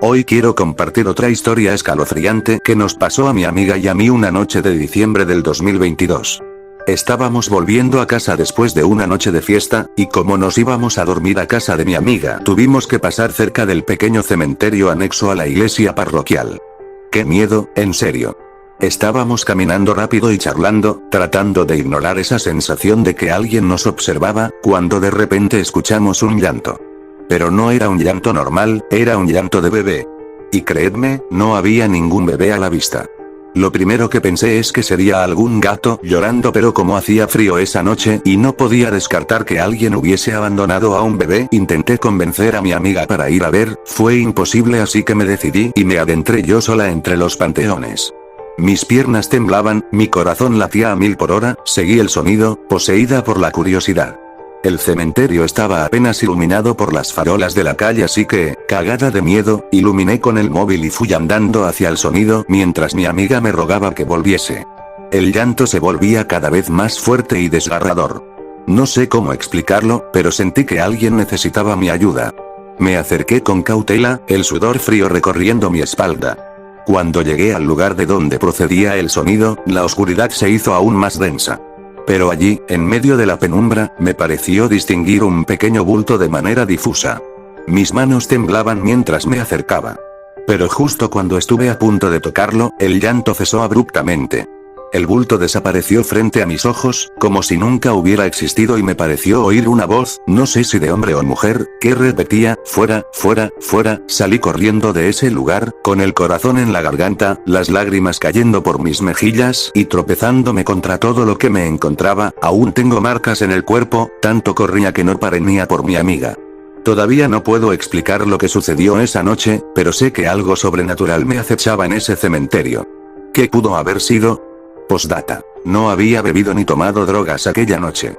Hoy quiero compartir otra historia escalofriante que nos pasó a mi amiga y a mí una noche de diciembre del 2022. Estábamos volviendo a casa después de una noche de fiesta, y como nos íbamos a dormir a casa de mi amiga, tuvimos que pasar cerca del pequeño cementerio anexo a la iglesia parroquial. ¡Qué miedo, en serio! Estábamos caminando rápido y charlando, tratando de ignorar esa sensación de que alguien nos observaba, cuando de repente escuchamos un llanto. Pero no era un llanto normal, era un llanto de bebé. Y creedme, no había ningún bebé a la vista. Lo primero que pensé es que sería algún gato llorando, pero como hacía frío esa noche y no podía descartar que alguien hubiese abandonado a un bebé, intenté convencer a mi amiga para ir a ver, fue imposible, así que me decidí y me adentré yo sola entre los panteones. Mis piernas temblaban, mi corazón latía a 1000 por hora, seguí el sonido, poseída por la curiosidad. El cementerio estaba apenas iluminado por las farolas de la calle, así que, cagada de miedo, iluminé con el móvil y fui andando hacia el sonido mientras mi amiga me rogaba que volviese. El llanto se volvía cada vez más fuerte y desgarrador. No sé cómo explicarlo, pero sentí que alguien necesitaba mi ayuda. Me acerqué con cautela, el sudor frío recorriendo mi espalda. Cuando llegué al lugar de donde procedía el sonido, la oscuridad se hizo aún más densa. Pero allí, en medio de la penumbra, me pareció distinguir un pequeño bulto de manera difusa. Mis manos temblaban mientras me acercaba. Pero justo cuando estuve a punto de tocarlo, el llanto cesó abruptamente. El bulto desapareció frente a mis ojos, como si nunca hubiera existido, y me pareció oír una voz, no sé si de hombre o mujer, que repetía: fuera, fuera, fuera. Salí corriendo de ese lugar, con el corazón en la garganta, las lágrimas cayendo por mis mejillas y tropezándome contra todo lo que me encontraba. Aún tengo marcas en el cuerpo, tanto corría que no paré ni a por mi amiga. Todavía no puedo explicar lo que sucedió esa noche, pero sé que algo sobrenatural me acechaba en ese cementerio. ¿Qué pudo haber sido? Postdata. No había bebido ni tomado drogas aquella noche.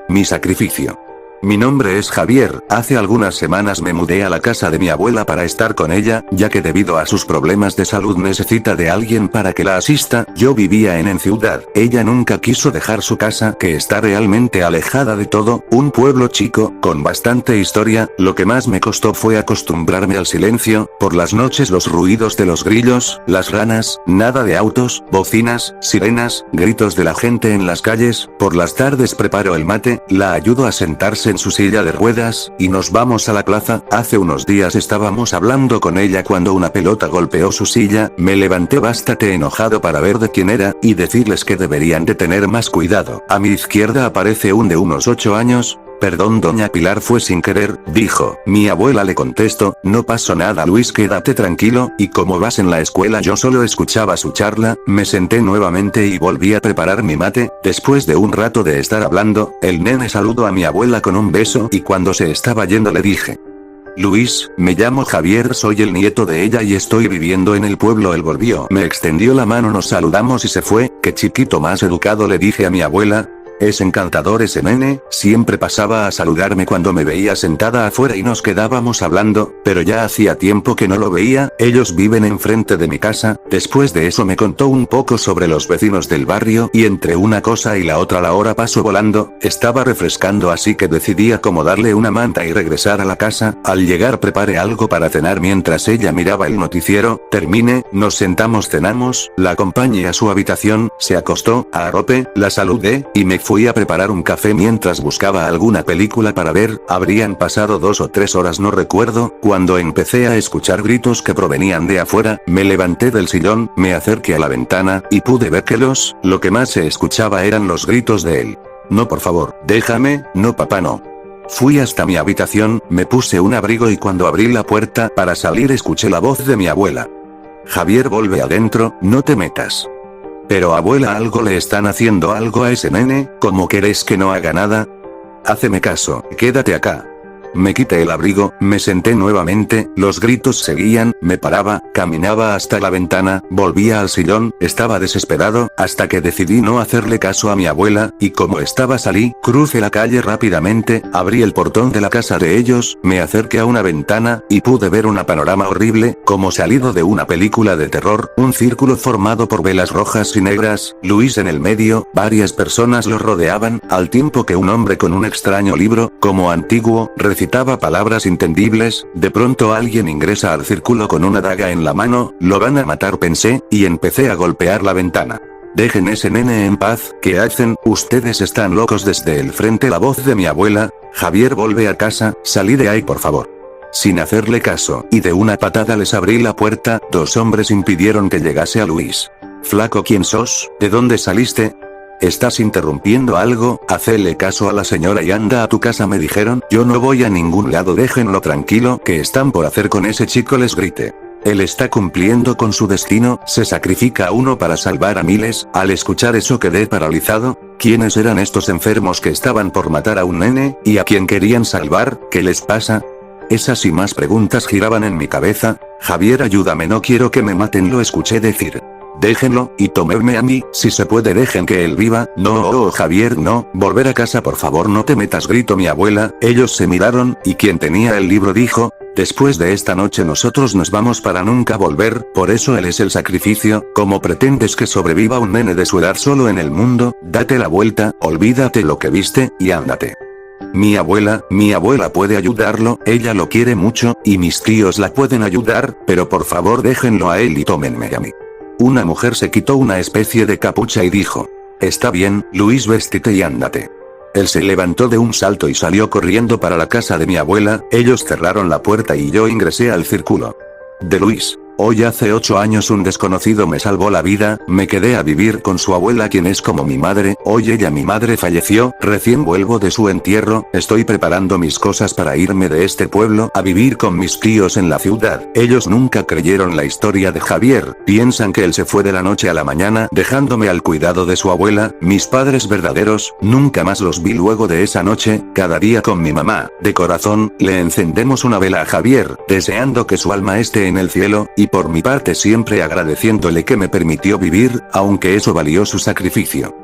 Mi sacrificio. Mi nombre es Javier, hace algunas semanas me mudé a la casa de mi abuela para estar con ella, ya que debido a sus problemas de salud necesita de alguien para que la asista. Yo vivía en ciudad, ella nunca quiso dejar su casa, que está realmente alejada de todo, un pueblo chico, con bastante historia. Lo que más me costó fue acostumbrarme al silencio, por las noches los ruidos de los grillos, las ranas, nada de autos, bocinas, sirenas, gritos de la gente en las calles. Por las tardes preparo el mate, la ayudo a sentarse en su silla de ruedas, y nos vamos a la plaza. Hace unos días estábamos hablando con ella cuando una pelota golpeó su silla, me levanté bastante enojado para ver de quién era, y decirles que deberían de tener más cuidado. A mi izquierda aparece un de unos 8 años. Perdón doña Pilar, fue sin querer, dijo. Mi abuela le contestó: no pasó nada Luis, quédate tranquilo. Y como vas en la escuela, yo solo escuchaba su charla. Me senté nuevamente y volví a preparar mi mate. Después de un rato de estar hablando, el nene saludó a mi abuela con un beso, y cuando se estaba yendo le dije: Luis, me llamo Javier, soy el nieto de ella y estoy viviendo en el pueblo. Él volvió, me extendió la mano, nos saludamos y se fue. Qué chiquito más educado, le dije a mi abuela. Es encantador ese nene, siempre pasaba a saludarme cuando me veía sentada afuera y nos quedábamos hablando, pero ya hacía tiempo que no lo veía. Ellos viven enfrente de mi casa. Después de eso me contó un poco sobre los vecinos del barrio, y entre una cosa y la otra la hora pasó volando. Estaba refrescando, así que decidí acomodarle una manta y regresar a la casa. Al llegar preparé algo para cenar mientras ella miraba el noticiero. Terminé, nos sentamos, cenamos, la acompañé a su habitación, se acostó, arropé, la saludé, y me fui a preparar un café mientras buscaba alguna película para ver. Habrían pasado 2 o 3 horas, no recuerdo, cuando empecé a escuchar gritos que provenían de afuera. Me levanté del sillón, me acerqué a la ventana, y pude ver que lo que más se escuchaba eran los gritos de él. No, por favor, déjame, no papá, no. Fui hasta mi habitación, me puse un abrigo y cuando abrí la puerta para salir escuché la voz de mi abuela. Javier, vuelve adentro, no te metas. Pero abuela, algo le están haciendo algo a ese nene, ¿cómo querés que no haga nada? Háceme caso, quédate acá. Me quité el abrigo, me senté nuevamente, los gritos seguían, me paraba, caminaba hasta la ventana, volvía al sillón, estaba desesperado, hasta que decidí no hacerle caso a mi abuela, y como estaba salí, crucé la calle rápidamente, abrí el portón de la casa de ellos, me acerqué a una ventana, y pude ver un panorama horrible, como salido de una película de terror, un círculo formado por velas rojas y negras, Luis en el medio, varias personas lo rodeaban, al tiempo que un hombre con un extraño libro, como antiguo, recitaba palabras inentendibles. De pronto alguien ingresa al círculo con una daga en la mano, lo van a matar pensé, y empecé a golpear la ventana. Dejen ese nene en paz, ¿qué hacen? Ustedes están locos. Desde el frente la voz de mi abuela: Javier, vuelve a casa, salí de ahí por favor. Sin hacerle caso, y de una patada les abrí la puerta. Dos hombres impidieron que llegase a Luis. Flaco, ¿quién sos? ¿De dónde saliste? ¿Estás interrumpiendo algo? Hacele caso a la señora y anda a tu casa, me dijeron. Yo no voy a ningún lado, déjenlo tranquilo. ¿Qué están por hacer con ese chico? Les grité. Él está cumpliendo con su destino, se sacrifica a uno para salvar a miles. Al escuchar eso quedé paralizado. ¿Quiénes eran estos enfermos que estaban por matar a un nene, y a quién querían salvar? ¿Qué les pasa? Esas y más preguntas giraban en mi cabeza. Javier, ayúdame, no quiero que me maten, lo escuché decir. Déjenlo, y tómenme a mí, si se puede dejen que él viva. No, Javier, no, volver a casa por favor, no te metas, gritó mi abuela. Ellos se miraron, y quien tenía el libro dijo: después de esta noche nosotros nos vamos para nunca volver, por eso él es el sacrificio. ¿Cómo pretendes que sobreviva un nene de su edad solo en el mundo? Date la vuelta, olvídate lo que viste, y ándate. Mi abuela puede ayudarlo, ella lo quiere mucho, y mis tíos la pueden ayudar, pero por favor déjenlo a él y tómenme a mí. Una mujer se quitó una especie de capucha y dijo: está bien, Luis, vestite y ándate. Él se levantó de un salto y salió corriendo para la casa de mi abuela. Ellos cerraron la puerta y yo ingresé al círculo de Luis. Hoy hace 8 años un desconocido me salvó la vida, me quedé a vivir con su abuela, quien es como mi madre. Hoy mi madre falleció, recién vuelvo de su entierro, estoy preparando mis cosas para irme de este pueblo a vivir con mis tíos en la ciudad. Ellos nunca creyeron la historia de Javier, piensan que él se fue de la noche a la mañana dejándome al cuidado de su abuela. Mis padres verdaderos, nunca más los vi luego de esa noche. Cada día con mi mamá, de corazón, le encendemos una vela a Javier, deseando que su alma esté en el cielo, y por mi parte siempre agradeciéndole que me permitió vivir, aunque eso valió su sacrificio.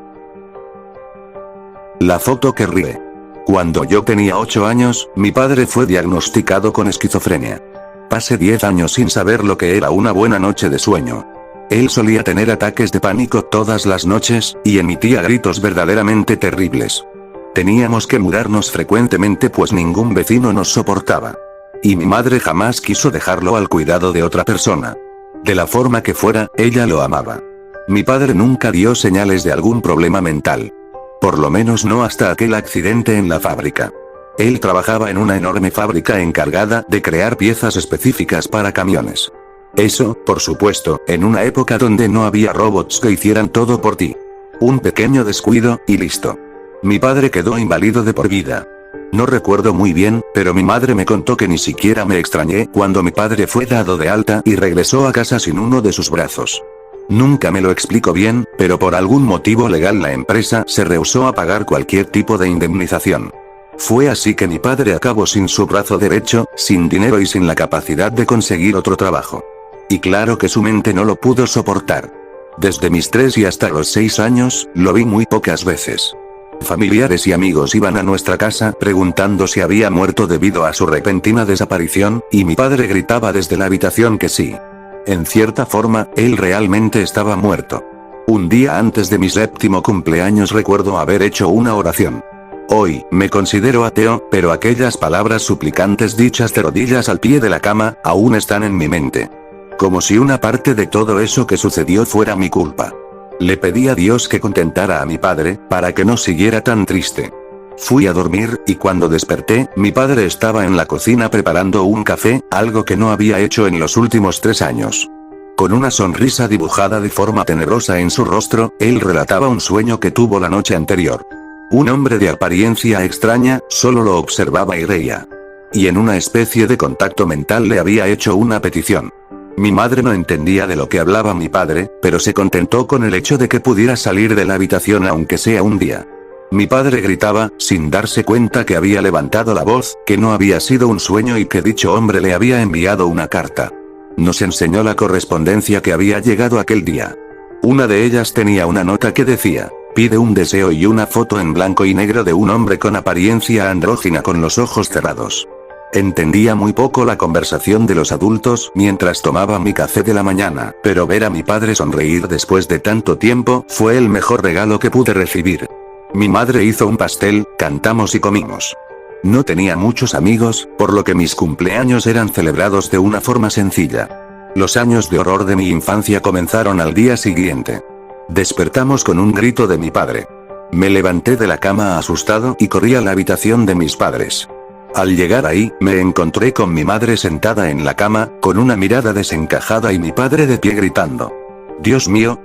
La foto que ríe. Cuando yo tenía 8 años, mi padre fue diagnosticado con esquizofrenia. Pasé 10 años sin saber lo que era una buena noche de sueño. Él solía tener ataques de pánico todas las noches, y emitía gritos verdaderamente terribles. Teníamos que mudarnos frecuentemente pues ningún vecino nos soportaba. Y mi madre jamás quiso dejarlo al cuidado de otra persona. De la forma que fuera, ella lo amaba. Mi padre nunca dio señales de algún problema mental. Por lo menos no hasta aquel accidente en la fábrica. Él trabajaba en una enorme fábrica encargada de crear piezas específicas para camiones. Eso, por supuesto, en una época donde no había robots que hicieran todo por ti. Un pequeño descuido, y listo. Mi padre quedó inválido de por vida. No recuerdo muy bien, pero mi madre me contó que ni siquiera me extrañé cuando mi padre fue dado de alta y regresó a casa sin uno de sus brazos. Nunca me lo explico bien, pero por algún motivo legal la empresa se rehusó a pagar cualquier tipo de indemnización. Fue así que mi padre acabó sin su brazo derecho, sin dinero y sin la capacidad de conseguir otro trabajo. Y claro que su mente no lo pudo soportar. Desde mis 3 y hasta los 6 años, lo vi muy pocas veces. Familiares y amigos iban a nuestra casa preguntando si había muerto debido a su repentina desaparición, y mi padre gritaba desde la habitación que sí. En cierta forma, él realmente estaba muerto. Un día antes de mi 7º cumpleaños recuerdo haber hecho una oración. Hoy, me considero ateo, pero aquellas palabras suplicantes dichas de rodillas al pie de la cama, aún están en mi mente. Como si una parte de todo eso que sucedió fuera mi culpa. Le pedí a Dios que contentara a mi padre, para que no siguiera tan triste. Fui a dormir, y cuando desperté, mi padre estaba en la cocina preparando un café, algo que no había hecho en los últimos 3 años. Con una sonrisa dibujada de forma tenebrosa en su rostro, él relataba un sueño que tuvo la noche anterior. Un hombre de apariencia extraña, solo lo observaba y reía. Y en una especie de contacto mental le había hecho una petición. Mi madre no entendía de lo que hablaba mi padre, pero se contentó con el hecho de que pudiera salir de la habitación aunque sea un día. Mi padre gritaba, sin darse cuenta que había levantado la voz, que no había sido un sueño y que dicho hombre le había enviado una carta. Nos enseñó la correspondencia que había llegado aquel día. Una de ellas tenía una nota que decía: pide un deseo, y una foto en blanco y negro de un hombre con apariencia andrógina con los ojos cerrados. Entendía muy poco la conversación de los adultos mientras tomaba mi café de la mañana, pero ver a mi padre sonreír después de tanto tiempo fue el mejor regalo que pude recibir. Mi madre hizo un pastel, cantamos y comimos. No tenía muchos amigos, por lo que mis cumpleaños eran celebrados de una forma sencilla. Los años de horror de mi infancia comenzaron al día siguiente. Despertamos con un grito de mi padre. Me levanté de la cama asustado y corrí a la habitación de mis padres. Al llegar ahí, me encontré con mi madre sentada en la cama, con una mirada desencajada y mi padre de pie gritando. Dios mío,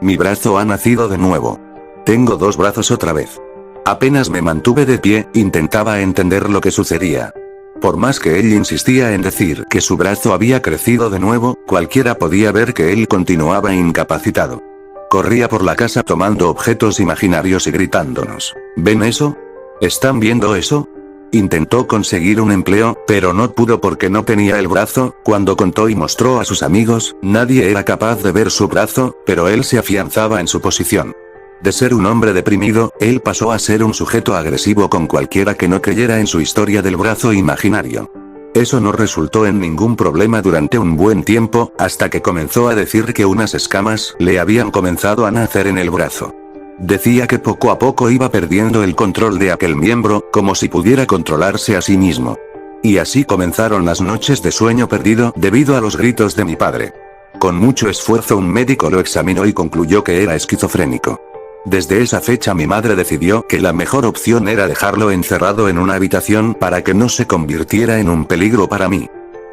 mi brazo ha nacido de nuevo. Tengo 2 brazos otra vez. Apenas me mantuve de pie, intentaba entender lo que sucedía. Por más que él insistía en decir que su brazo había crecido de nuevo, cualquiera podía ver que él continuaba incapacitado. Corría por la casa tomando objetos imaginarios y gritándonos. ¿Ven eso? ¿Están viendo eso? Intentó conseguir un empleo, pero no pudo porque no tenía el brazo. Cuando contó y mostró a sus amigos, nadie era capaz de ver su brazo, pero él se afianzaba en su posición. De ser un hombre deprimido, él pasó a ser un sujeto agresivo con cualquiera que no creyera en su historia del brazo imaginario. Eso no resultó en ningún problema durante un buen tiempo, hasta que comenzó a decir que unas escamas le habían comenzado a nacer en el brazo. Decía que poco a poco iba perdiendo el control de aquel miembro, como si pudiera controlarse a sí mismo. Y así comenzaron las noches de sueño perdido debido a los gritos de mi padre. Con mucho esfuerzo un médico lo examinó y concluyó que era esquizofrénico. Desde esa fecha mi madre decidió que la mejor opción era dejarlo encerrado en una habitación para que no se convirtiera en un peligro para mí.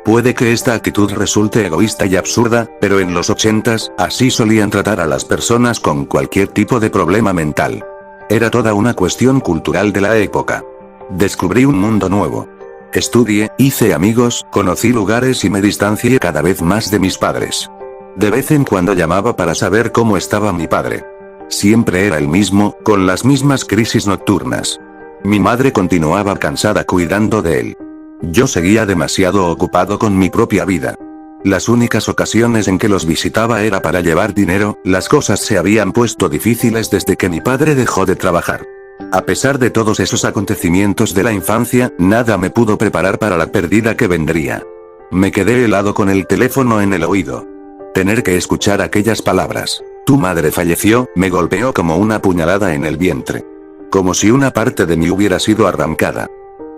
Puede que esta actitud resulte egoísta y absurda, pero en los 80s, así solían tratar a las personas con cualquier tipo de problema mental. Era toda una cuestión cultural de la época. Descubrí un mundo nuevo. Estudié, hice amigos, conocí lugares y me distancié cada vez más de mis padres. De vez en cuando llamaba para saber cómo estaba mi padre. Siempre era el mismo, con las mismas crisis nocturnas. Mi madre continuaba cansada cuidando de él. Yo seguía demasiado ocupado con mi propia vida. Las únicas ocasiones en que los visitaba era para llevar dinero. Las cosas se habían puesto difíciles desde que mi padre dejó de trabajar. A pesar de todos esos acontecimientos de la infancia, nada me pudo preparar para la pérdida que vendría. Me quedé helado con el teléfono en el oído. Tener que escuchar aquellas palabras. Tu madre falleció, me golpeó como una puñalada en el vientre. Como si una parte de mí hubiera sido arrancada.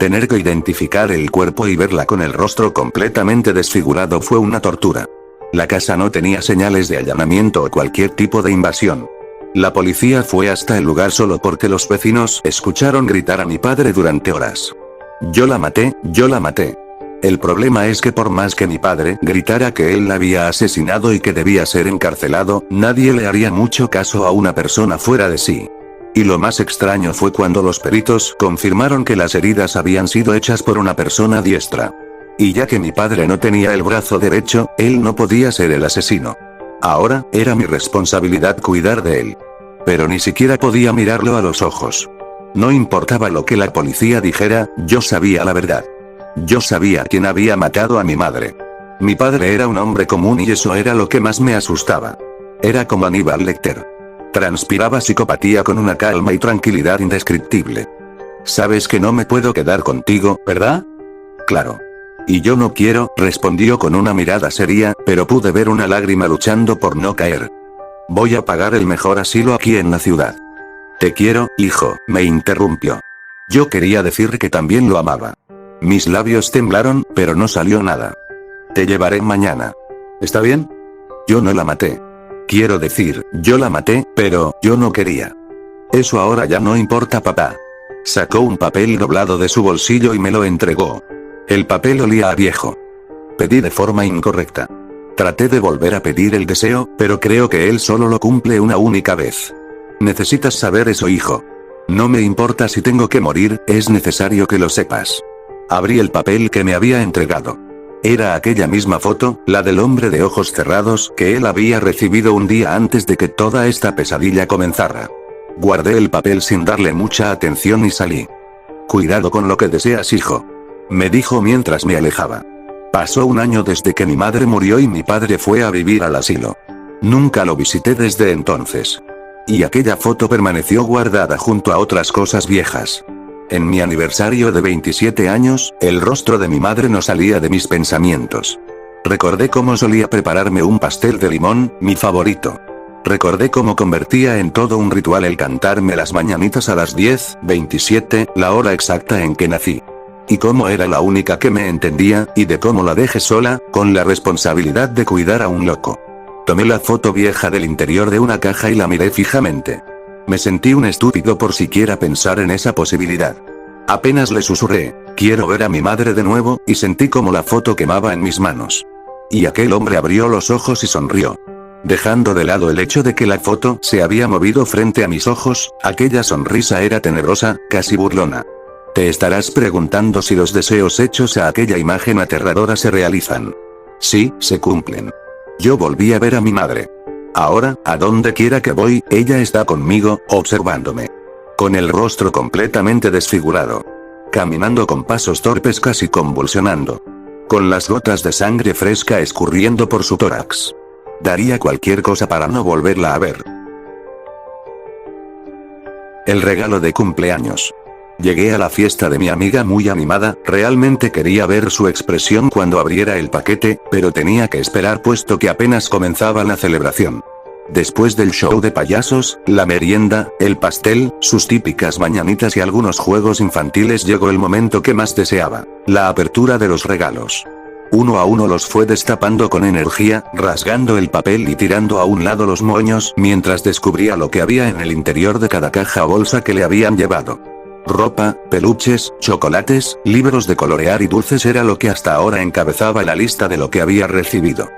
Tener que identificar el cuerpo y verla con el rostro completamente desfigurado fue una tortura. La casa no tenía señales de allanamiento o cualquier tipo de invasión. La policía fue hasta el lugar solo porque los vecinos escucharon gritar a mi padre durante horas. Yo la maté, yo la maté. El problema es que por más que mi padre gritara que él la había asesinado y que debía ser encarcelado, nadie le haría mucho caso a una persona fuera de sí. Y lo más extraño fue cuando los peritos confirmaron que las heridas habían sido hechas por una persona diestra. Y ya que mi padre no tenía el brazo derecho, él no podía ser el asesino. Ahora, era mi responsabilidad cuidar de él. Pero ni siquiera podía mirarlo a los ojos. No importaba lo que la policía dijera, yo sabía la verdad. Yo sabía quién había matado a mi madre. Mi padre era un hombre común y eso era lo que más me asustaba. Era como Aníbal Lecter. Transpiraba psicopatía con una calma y tranquilidad indescriptible. Sabes que no me puedo quedar contigo, ¿verdad? Claro. Y yo no quiero, respondió con una mirada seria, pero pude ver una lágrima luchando por no caer. Voy a pagar el mejor asilo aquí en la ciudad. Te quiero, hijo, me interrumpió. Yo quería decir que también lo amaba. Mis labios temblaron, pero no salió nada. Te llevaré mañana. ¿Está bien? Yo no la maté. Quiero decir, yo la maté, pero yo no quería. Eso ahora ya no importa, papá. Sacó un papel doblado de su bolsillo y me lo entregó. El papel olía a viejo. Pedí de forma incorrecta. Traté de volver a pedir el deseo, pero creo que él solo lo cumple una única vez. Necesitas saber eso, hijo. No me importa si tengo que morir, es necesario que lo sepas. Abrí el papel que me había entregado. Era aquella misma foto, la del hombre de ojos cerrados, que él había recibido un día antes de que toda esta pesadilla comenzara. Guardé el papel sin darle mucha atención y salí. Cuidado con lo que deseas, hijo. Me dijo mientras me alejaba. Pasó un año desde que mi madre murió y mi padre fue a vivir al asilo. Nunca lo visité desde entonces. Y aquella foto permaneció guardada junto a otras cosas viejas. En mi aniversario de 27 años, el rostro de mi madre no salía de mis pensamientos. Recordé cómo solía prepararme un pastel de limón, mi favorito. Recordé cómo convertía en todo un ritual el cantarme las mañanitas a las 10:27, la hora exacta en que nací. Y cómo era la única que me entendía, y de cómo la dejé sola, con la responsabilidad de cuidar a un loco. Tomé la foto vieja del interior de una caja y la miré fijamente. Me sentí un estúpido por siquiera pensar en esa posibilidad. Apenas le susurré, quiero ver a mi madre de nuevo, y sentí como la foto quemaba en mis manos. Y aquel hombre abrió los ojos y sonrió. Dejando de lado el hecho de que la foto se había movido frente a mis ojos, aquella sonrisa era tenebrosa, casi burlona. Te estarás preguntando si los deseos hechos a aquella imagen aterradora se realizan. Sí, se cumplen. Yo volví a ver a mi madre. Ahora, a donde quiera que voy, ella está conmigo, observándome. Con el rostro completamente desfigurado. Caminando con pasos torpes casi convulsionando. Con las gotas de sangre fresca escurriendo por su tórax. Daría cualquier cosa para no volverla a ver. El regalo de cumpleaños. Llegué a la fiesta de mi amiga muy animada, realmente quería ver su expresión cuando abriera el paquete, pero tenía que esperar puesto que apenas comenzaba la celebración. Después del show de payasos, la merienda, el pastel, sus típicas mañanitas y algunos juegos infantiles llegó el momento que más deseaba, la apertura de los regalos. Uno a uno los fue destapando con energía, rasgando el papel y tirando a un lado los moños mientras descubría lo que había en el interior de cada caja o bolsa que le habían llevado. Ropa, peluches, chocolates, libros de colorear y dulces era lo que hasta ahora encabezaba la lista de lo que había recibido.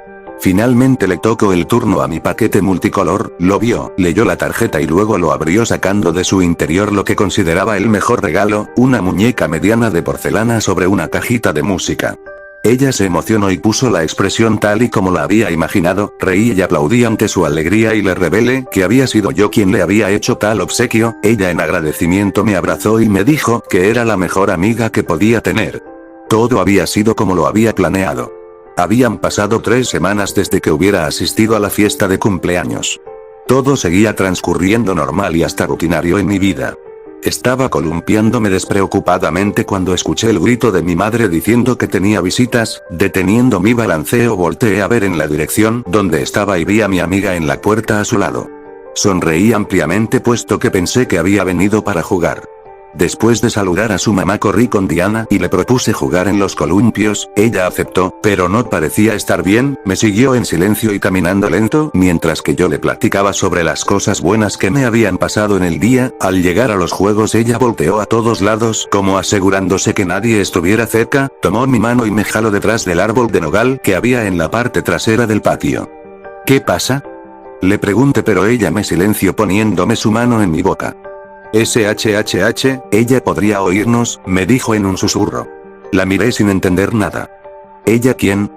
Finalmente le tocó el turno a mi paquete multicolor, lo vio, leyó la tarjeta y luego lo abrió sacando de su interior lo que consideraba el mejor regalo, una muñeca mediana de porcelana sobre una cajita de música. Ella se emocionó y puso la expresión tal y como la había imaginado, reí y aplaudí ante su alegría y le revelé que había sido yo quien le había hecho tal obsequio. Ella en agradecimiento me abrazó y me dijo que era la mejor amiga que podía tener. Todo había sido como lo había planeado. Habían pasado 3 semanas desde que hubiera asistido a la fiesta de cumpleaños. Todo seguía transcurriendo normal y hasta rutinario en mi vida. Estaba columpiándome despreocupadamente cuando escuché el grito de mi madre diciendo que tenía visitas. Deteniendo mi balanceo volteé a ver en la dirección donde estaba y vi a mi amiga en la puerta a su lado. Sonreí ampliamente puesto que pensé que había venido para jugar. Después de saludar a su mamá corrí con Diana y le propuse jugar en los columpios. Ella aceptó, pero no parecía estar bien, me siguió en silencio y caminando lento mientras que yo le platicaba sobre las cosas buenas que me habían pasado en el día. Al llegar a los juegos ella volteó a todos lados como asegurándose que nadie estuviera cerca, tomó mi mano y me jaló detrás del árbol de nogal que había en la parte trasera del patio. ¿Qué pasa? Le pregunté pero ella me silenció poniéndome su mano en mi boca. SHHH, ella podría oírnos, me dijo en un susurro. La miré sin entender nada. ¿Ella quién?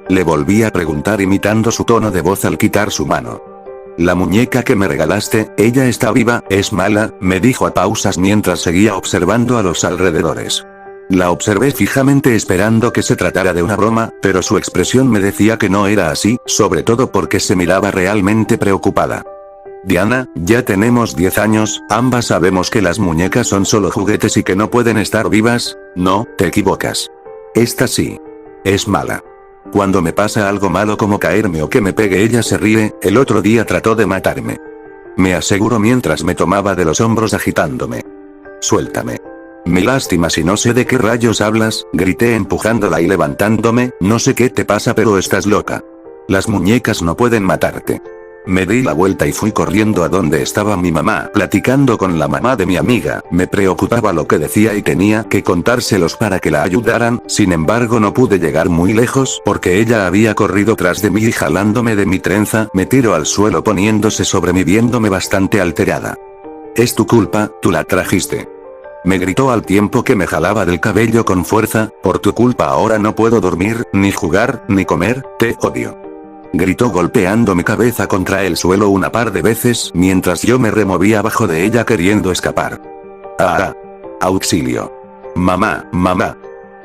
Le volví a preguntar imitando su tono de voz al quitar su mano. La muñeca que me regalaste, ella está viva, es mala, me dijo a pausas mientras seguía observando a los alrededores. La observé fijamente esperando que se tratara de una broma, pero su expresión me decía que no era así, sobre todo porque se miraba realmente preocupada. Diana, ya tenemos 10 años, ambas sabemos que las muñecas son solo juguetes y que no pueden estar vivas. No, te equivocas. Esta sí. Es mala. Cuando me pasa algo malo como caerme o que me pegue ella se ríe, el otro día trató de matarme. Me aseguró mientras me tomaba de los hombros agitándome. Suéltame. Me lástima si no sé de qué rayos hablas, grité empujándola y levantándome, no sé qué te pasa pero estás loca. Las muñecas no pueden matarte. Me di la vuelta y fui corriendo a donde estaba mi mamá, platicando con la mamá de mi amiga. Me preocupaba lo que decía y tenía que contárselos para que la ayudaran, sin embargo no pude llegar muy lejos porque ella había corrido tras de mí y jalándome de mi trenza, me tiró al suelo poniéndose sobre mí viéndome bastante alterada. Es tu culpa, tú la trajiste. Me gritó al tiempo que me jalaba del cabello con fuerza, por tu culpa ahora no puedo dormir, ni jugar, ni comer, te odio. Gritó golpeando mi cabeza contra el suelo una par de veces mientras yo me removía abajo de ella queriendo escapar. ¡Ah! ¡Auxilio! ¡Mamá, mamá!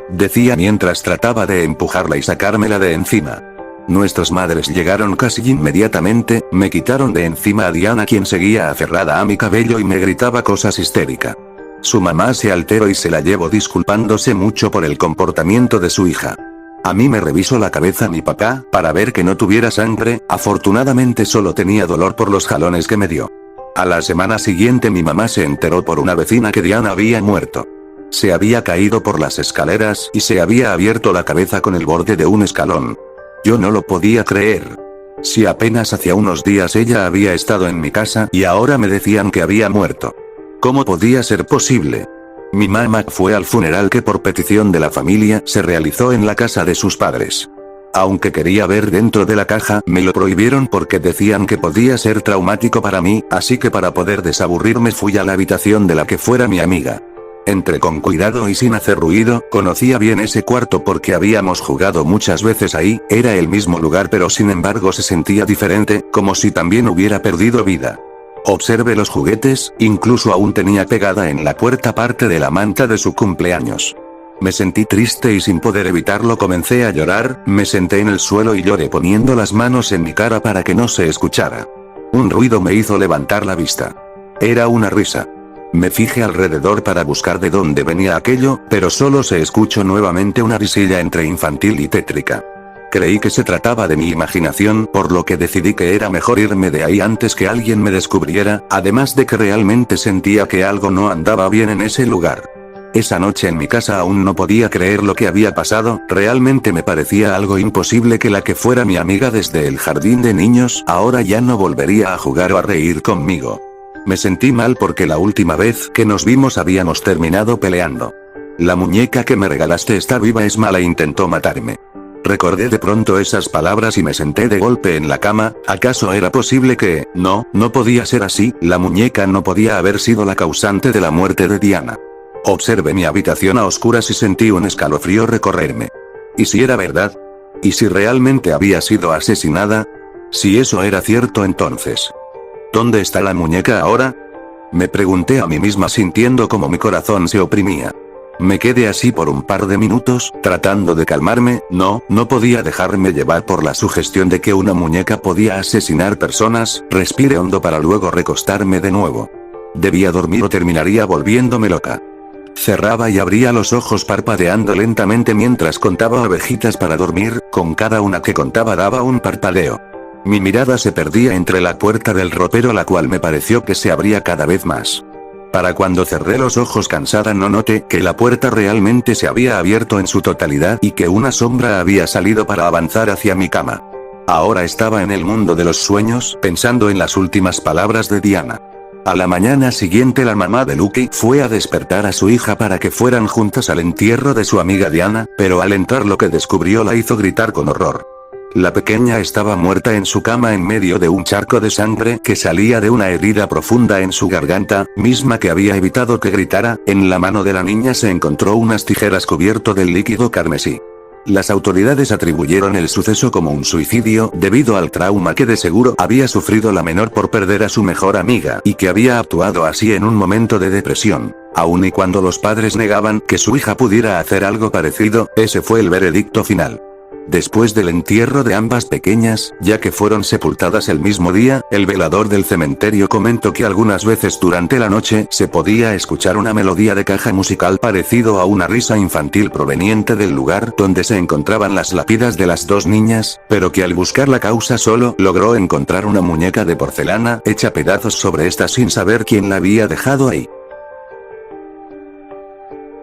Decía mientras trataba de empujarla y sacármela de encima. Nuestras madres llegaron casi inmediatamente, me quitaron de encima a Diana quien seguía aferrada a mi cabello y me gritaba cosas histérica. Su mamá se alteró y se la llevó disculpándose mucho por el comportamiento de su hija. A mí me revisó la cabeza mi papá, para ver que no tuviera sangre, afortunadamente solo tenía dolor por los jalones que me dio. A la semana siguiente mi mamá se enteró por una vecina que Diana había muerto. Se había caído por las escaleras y se había abierto la cabeza con el borde de un escalón. Yo no lo podía creer. Si apenas hacía unos días ella había estado en mi casa y ahora me decían que había muerto. ¿Cómo podía ser posible? Mi mamá fue al funeral que por petición de la familia se realizó en la casa de sus padres. Aunque quería ver dentro de la caja, me lo prohibieron porque decían que podía ser traumático para mí, así que para poder desaburrirme fui a la habitación de la que fuera mi amiga. Entré con cuidado y sin hacer ruido, conocía bien ese cuarto porque habíamos jugado muchas veces ahí, era el mismo lugar pero sin embargo se sentía diferente, como si también hubiera perdido vida. Observé los juguetes, incluso aún tenía pegada en la puerta parte de la manta de su cumpleaños. Me sentí triste y sin poder evitarlo comencé a llorar, me senté en el suelo y lloré poniendo las manos en mi cara para que no se escuchara. Un ruido me hizo levantar la vista. Era una risa. Me fijé alrededor para buscar de dónde venía aquello, pero solo se escuchó nuevamente una risilla entre infantil y tétrica. Creí que se trataba de mi imaginación, por lo que decidí que era mejor irme de ahí antes que alguien me descubriera, además de que realmente sentía que algo no andaba bien en ese lugar. Esa noche en mi casa aún no podía creer lo que había pasado, realmente me parecía algo imposible que la que fuera mi amiga desde el jardín de niños ahora ya no volvería a jugar o a reír conmigo. Me sentí mal porque la última vez que nos vimos habíamos terminado peleando. La muñeca que me regalaste está viva, es mala, intentó matarme. Recordé de pronto esas palabras y me senté de golpe en la cama. ¿Acaso era posible que? No podía ser así, la muñeca no podía haber sido la causante de la muerte de Diana. Observé mi habitación a oscuras y sentí un escalofrío recorrerme. ¿Y si era verdad? ¿Y si realmente había sido asesinada? Si eso era cierto, entonces, ¿dónde está la muñeca ahora? Me pregunté a mí misma sintiendo como mi corazón se oprimía. Me quedé así por un par de minutos, tratando de calmarme, no podía dejarme llevar por la sugestión de que una muñeca podía asesinar personas, respiré hondo para luego recostarme de nuevo. Debía dormir o terminaría volviéndome loca. Cerraba y abría los ojos parpadeando lentamente mientras contaba abejitas para dormir, con cada una que contaba daba un parpadeo. Mi mirada se perdía entre la puerta del ropero, la cual me pareció que se abría cada vez más. Para cuando cerré los ojos cansada no noté que la puerta realmente se había abierto en su totalidad y que una sombra había salido para avanzar hacia mi cama. Ahora estaba en el mundo de los sueños, pensando en las últimas palabras de Diana. A la mañana siguiente la mamá de Lucky fue a despertar a su hija para que fueran juntas al entierro de su amiga Diana, pero al entrar lo que descubrió la hizo gritar con horror. La pequeña estaba muerta en su cama en medio de un charco de sangre que salía de una herida profunda en su garganta, misma que había evitado que gritara. En la mano de la niña se encontró unas tijeras cubierto del líquido carmesí. Las autoridades atribuyeron el suceso como un suicidio debido al trauma que de seguro había sufrido la menor por perder a su mejor amiga y que había actuado así en un momento de depresión. Aun y cuando los padres negaban que su hija pudiera hacer algo parecido, ese fue el veredicto final. Después del entierro de ambas pequeñas, ya que fueron sepultadas el mismo día, el velador del cementerio comentó que algunas veces durante la noche se podía escuchar una melodía de caja musical parecido a una risa infantil proveniente del lugar donde se encontraban las lápidas de las dos niñas, pero que al buscar la causa solo logró encontrar una muñeca de porcelana hecha pedazos sobre esta sin saber quién la había dejado ahí.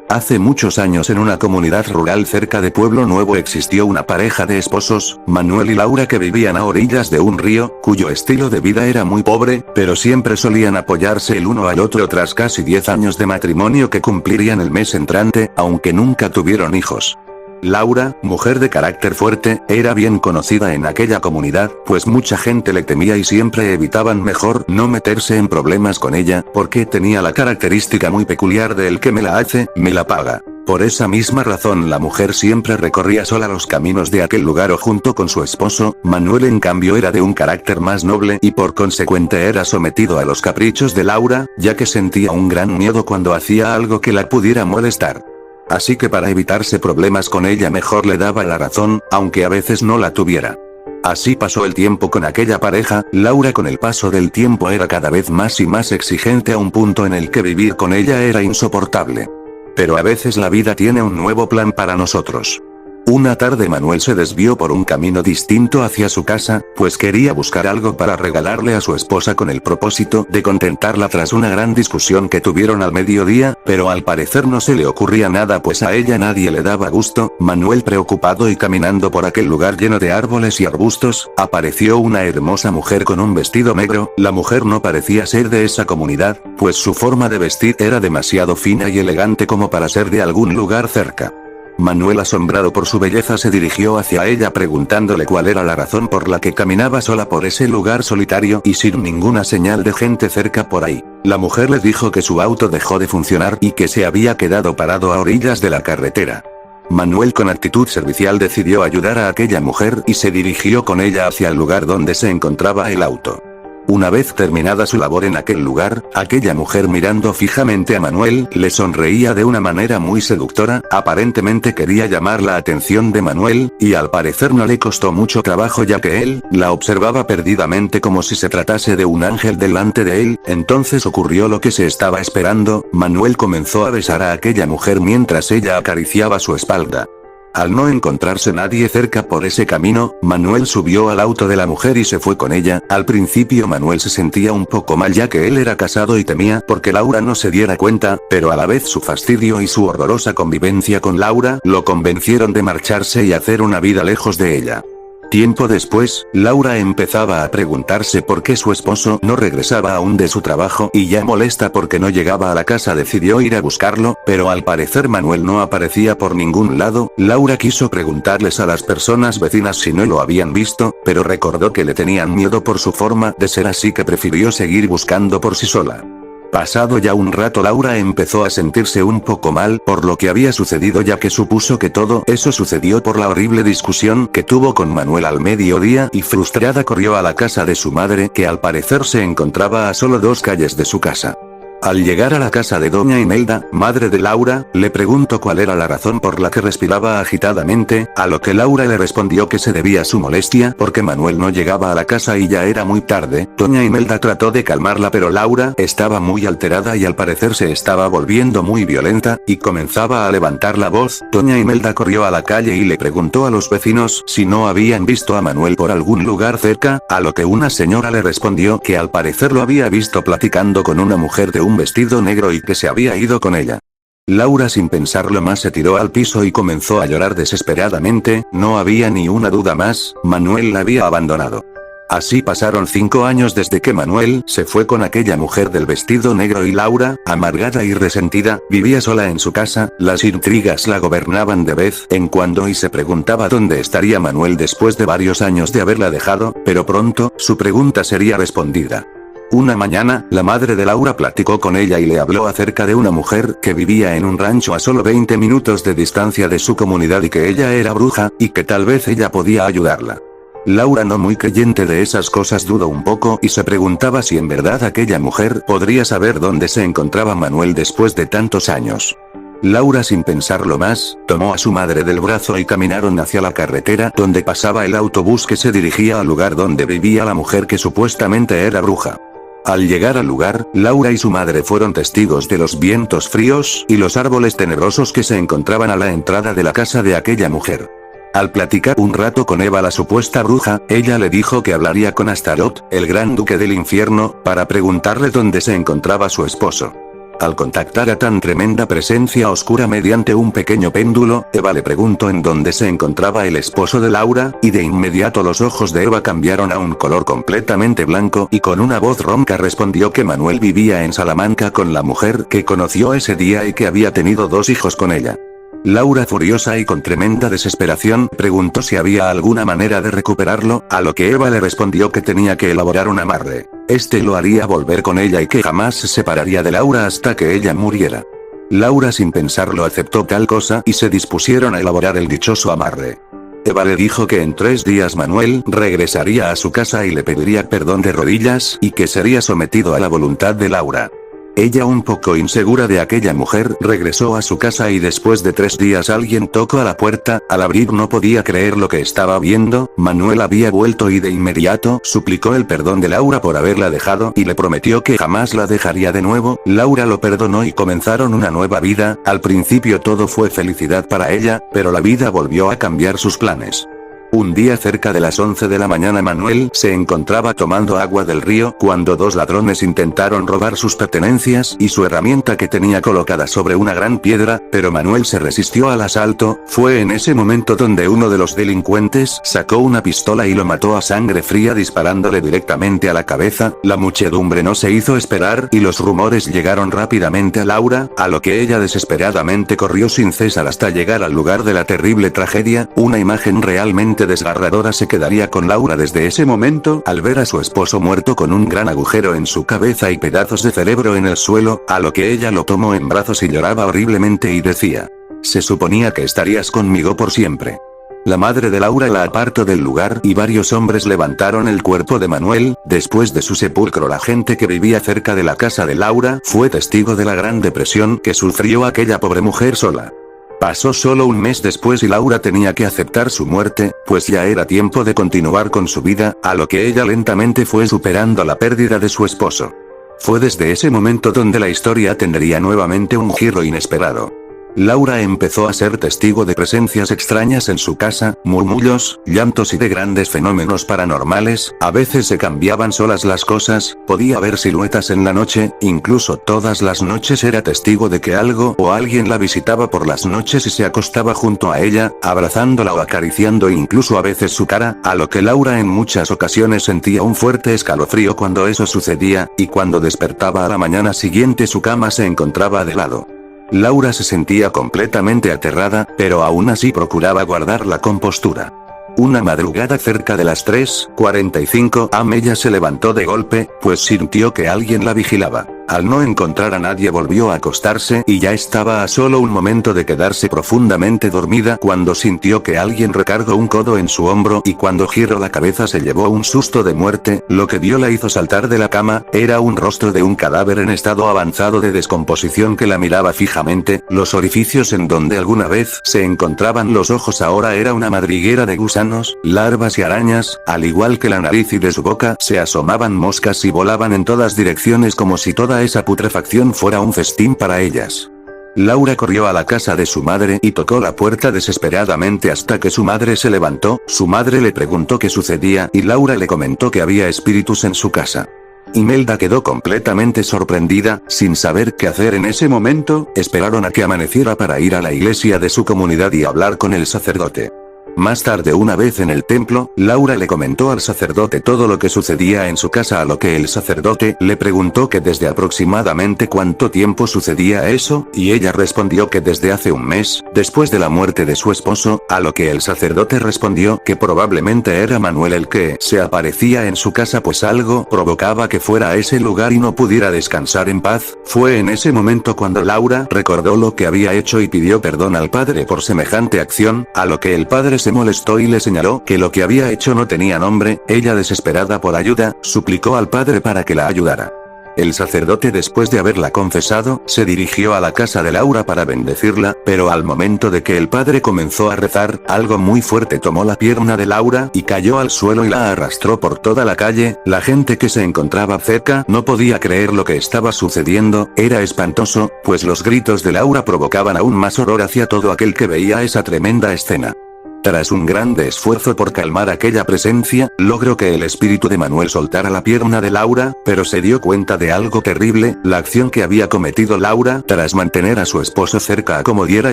Hace muchos años en una comunidad rural cerca de Pueblo Nuevo existió una pareja de esposos, Manuel y Laura, que vivían a orillas de un río, cuyo estilo de vida era muy pobre, pero siempre solían apoyarse el uno al otro tras casi 10 años de matrimonio que cumplirían el mes entrante, aunque nunca tuvieron hijos. Laura, mujer de carácter fuerte, era bien conocida en aquella comunidad, pues mucha gente le temía y siempre evitaban mejor no meterse en problemas con ella, porque tenía la característica muy peculiar de el que me la hace, me la paga. Por esa misma razón la mujer siempre recorría sola los caminos de aquel lugar o junto con su esposo. Manuel en cambio era de un carácter más noble y por consecuente era sometido a los caprichos de Laura, ya que sentía un gran miedo cuando hacía algo que la pudiera molestar. Así que para evitarse problemas con ella mejor le daba la razón, aunque a veces no la tuviera. Así pasó el tiempo con aquella pareja. Laura con el paso del tiempo era cada vez más y más exigente a un punto en el que vivir con ella era insoportable. Pero a veces la vida tiene un nuevo plan para nosotros. Una tarde Manuel se desvió por un camino distinto hacia su casa, pues quería buscar algo para regalarle a su esposa con el propósito de contentarla tras una gran discusión que tuvieron al mediodía, pero al parecer no se le ocurría nada pues a ella nadie le daba gusto. Manuel, preocupado y caminando por aquel lugar lleno de árboles y arbustos, apareció una hermosa mujer con un vestido negro. La mujer no parecía ser de esa comunidad, pues su forma de vestir era demasiado fina y elegante como para ser de algún lugar cerca. Manuel, asombrado por su belleza, se dirigió hacia ella preguntándole cuál era la razón por la que caminaba sola por ese lugar solitario y sin ninguna señal de gente cerca por ahí. La mujer le dijo que su auto dejó de funcionar y que se había quedado parado a orillas de la carretera. Manuel, con actitud servicial, decidió ayudar a aquella mujer y se dirigió con ella hacia el lugar donde se encontraba el auto. Una vez terminada su labor en aquel lugar, aquella mujer, mirando fijamente a Manuel, le sonreía de una manera muy seductora. Aparentemente quería llamar la atención de Manuel, y al parecer no le costó mucho trabajo ya que él la observaba perdidamente como si se tratase de un ángel delante de él. Entonces ocurrió lo que se estaba esperando. Manuel comenzó a besar a aquella mujer mientras ella acariciaba su espalda. Al no encontrarse nadie cerca por ese camino, Manuel subió al auto de la mujer y se fue con ella. Al principio Manuel se sentía un poco mal ya que él era casado y temía porque Laura no se diera cuenta, pero a la vez su fastidio y su horrorosa convivencia con Laura lo convencieron de marcharse y hacer una vida lejos de ella. Tiempo después, Laura empezaba a preguntarse por qué su esposo no regresaba aún de su trabajo y, ya molesta porque no llegaba a la casa, decidió ir a buscarlo, pero al parecer Manuel no aparecía por ningún lado. Laura quiso preguntarles a las personas vecinas si no lo habían visto, pero recordó que le tenían miedo por su forma de ser, así que prefirió seguir buscando por sí sola. Pasado ya un rato, Laura empezó a sentirse un poco mal por lo que había sucedido, ya que supuso que todo eso sucedió por la horrible discusión que tuvo con Manuel al mediodía, y frustrada corrió a la casa de su madre, que al parecer se encontraba a solo 2 calles de su casa. Al llegar a la casa de doña Imelda, madre de Laura, le preguntó cuál era la razón por la que respiraba agitadamente, a lo que Laura le respondió que se debía a su molestia porque Manuel no llegaba a la casa y ya era muy tarde. Doña Imelda trató de calmarla, pero Laura estaba muy alterada y al parecer se estaba volviendo muy violenta, y comenzaba a levantar la voz. Doña Imelda corrió a la calle y le preguntó a los vecinos si no habían visto a Manuel por algún lugar cerca, a lo que una señora le respondió que al parecer lo había visto platicando con una mujer de un vestido negro y que se había ido con ella. Laura, sin pensarlo más, se tiró al piso y comenzó a llorar desesperadamente. No había ni una duda más, Manuel la había abandonado. Así pasaron 5 años desde que Manuel se fue con aquella mujer del vestido negro y Laura, amargada y resentida, vivía sola en su casa. Las intrigas la gobernaban de vez en cuando y se preguntaba dónde estaría Manuel después de varios años de haberla dejado, pero pronto su pregunta sería respondida. Una mañana, la madre de Laura platicó con ella y le habló acerca de una mujer que vivía en un rancho a solo 20 minutos de distancia de su comunidad y que ella era bruja, y que tal vez ella podía ayudarla. Laura, no muy creyente de esas cosas, dudó un poco y se preguntaba si en verdad aquella mujer podría saber dónde se encontraba Manuel después de tantos años. Laura, sin pensarlo más, tomó a su madre del brazo y caminaron hacia la carretera donde pasaba el autobús que se dirigía al lugar donde vivía la mujer que supuestamente era bruja. Al llegar al lugar, Laura y su madre fueron testigos de los vientos fríos y los árboles tenebrosos que se encontraban a la entrada de la casa de aquella mujer. Al platicar un rato con Eva, la supuesta bruja, ella le dijo que hablaría con Astaroth, el gran duque del infierno, para preguntarle dónde se encontraba su esposo. Al contactar a tan tremenda presencia oscura mediante un pequeño péndulo, Eva le preguntó en dónde se encontraba el esposo de Laura, y de inmediato los ojos de Eva cambiaron a un color completamente blanco y con una voz ronca respondió que Manuel vivía en Salamanca con la mujer que conoció ese día y que había tenido 2 hijos con ella. Laura, furiosa y con tremenda desesperación, preguntó si había alguna manera de recuperarlo, a lo que Eva le respondió que tenía que elaborar un amarre. Este lo haría volver con ella y que jamás se separaría de Laura hasta que ella muriera. Laura, sin pensarlo, aceptó tal cosa y se dispusieron a elaborar el dichoso amarre. Eva le dijo que en 3 días Manuel regresaría a su casa y le pediría perdón de rodillas y que sería sometido a la voluntad de Laura. Ella, un poco insegura de aquella mujer, regresó a su casa y después de 3 días alguien tocó a la puerta. Al abrir no podía creer lo que estaba viendo. Manuel había vuelto y de inmediato suplicó el perdón de Laura por haberla dejado y le prometió que jamás la dejaría de nuevo. Laura lo perdonó y comenzaron una nueva vida. Al principio todo fue felicidad para ella, pero la vida volvió a cambiar sus planes. Un día cerca de las 11 de la mañana Manuel se encontraba tomando agua del río cuando 2 ladrones intentaron robar sus pertenencias y su herramienta que tenía colocada sobre una gran piedra, pero Manuel se resistió al asalto. Fue en ese momento donde uno de los delincuentes sacó una pistola y lo mató a sangre fría disparándole directamente a la cabeza. La muchedumbre no se hizo esperar y los rumores llegaron rápidamente a Laura, a lo que ella desesperadamente corrió sin cesar hasta llegar al lugar de la terrible tragedia. Una imagen realmente desgarradora se quedaría con Laura desde ese momento al ver a su esposo muerto con un gran agujero en su cabeza y pedazos de cerebro en el suelo, a lo que ella lo tomó en brazos y lloraba horriblemente y decía: "Se suponía que estarías conmigo por siempre". La madre de Laura la apartó del lugar y varios hombres levantaron el cuerpo de Manuel. Después de su sepulcro, la gente que vivía cerca de la casa de Laura fue testigo de la gran depresión que sufrió aquella pobre mujer sola. Pasó solo un mes después y Laura tenía que aceptar su muerte, pues ya era tiempo de continuar con su vida, a lo que ella lentamente fue superando la pérdida de su esposo. Fue desde ese momento donde la historia tendría nuevamente un giro inesperado. Laura empezó a ser testigo de presencias extrañas en su casa, murmullos, llantos y de grandes fenómenos paranormales. A veces se cambiaban solas las cosas, podía ver siluetas en la noche, incluso todas las noches era testigo de que algo o alguien la visitaba por las noches y se acostaba junto a ella, abrazándola o acariciando incluso a veces su cara, a lo que Laura en muchas ocasiones sentía un fuerte escalofrío cuando eso sucedía, y cuando despertaba a la mañana siguiente su cama se encontraba de lado. Laura se sentía completamente aterrada, pero aún así procuraba guardar la compostura. Una madrugada cerca de las 3:45 am ella se levantó de golpe, pues sintió que alguien la vigilaba. Al no encontrar a nadie volvió a acostarse y ya estaba a solo un momento de quedarse profundamente dormida cuando sintió que alguien recargó un codo en su hombro y cuando giró la cabeza se llevó un susto de muerte. Lo que vio la hizo saltar de la cama. Era un rostro de un cadáver en estado avanzado de descomposición que la miraba fijamente. Los orificios en donde alguna vez se encontraban los ojos ahora era una madriguera de gusanos, larvas y arañas, al igual que la nariz, y de su boca se asomaban moscas y volaban en todas direcciones como si toda esa putrefacción fuera un festín para ellas. Laura corrió a la casa de su madre y tocó la puerta desesperadamente hasta que su madre se levantó. Su madre le preguntó qué sucedía y Laura le comentó que había espíritus en su casa. Imelda quedó completamente sorprendida, sin saber qué hacer en ese momento. Esperaron a que amaneciera para ir a la iglesia de su comunidad y hablar con el sacerdote. Más tarde, una vez en el templo, Laura le comentó al sacerdote todo lo que sucedía en su casa, a lo que el sacerdote le preguntó que desde aproximadamente cuánto tiempo sucedía eso, y ella respondió que desde hace un mes, después de la muerte de su esposo, a lo que el sacerdote respondió que probablemente era Manuel el que se aparecía en su casa, pues algo provocaba que fuera a ese lugar y no pudiera descansar en paz. Fue en ese momento cuando Laura recordó lo que había hecho y pidió perdón al padre por semejante acción, a lo que el padre se molestó y le señaló que lo que había hecho no tenía nombre. Ella, desesperada por ayuda, suplicó al padre para que la ayudara. El sacerdote, después de haberla confesado, se dirigió a la casa de Laura para bendecirla, pero al momento de que el padre comenzó a rezar, algo muy fuerte tomó la pierna de Laura y cayó al suelo y la arrastró por toda la calle. La gente que se encontraba cerca no podía creer lo que estaba sucediendo. Era espantoso, pues los gritos de Laura provocaban aún más horror hacia todo aquel que veía esa tremenda escena. Tras un grande esfuerzo por calmar aquella presencia, logró que el espíritu de Manuel soltara la pierna de Laura, pero se dio cuenta de algo terrible. La acción que había cometido Laura, tras mantener a su esposo cerca a como diera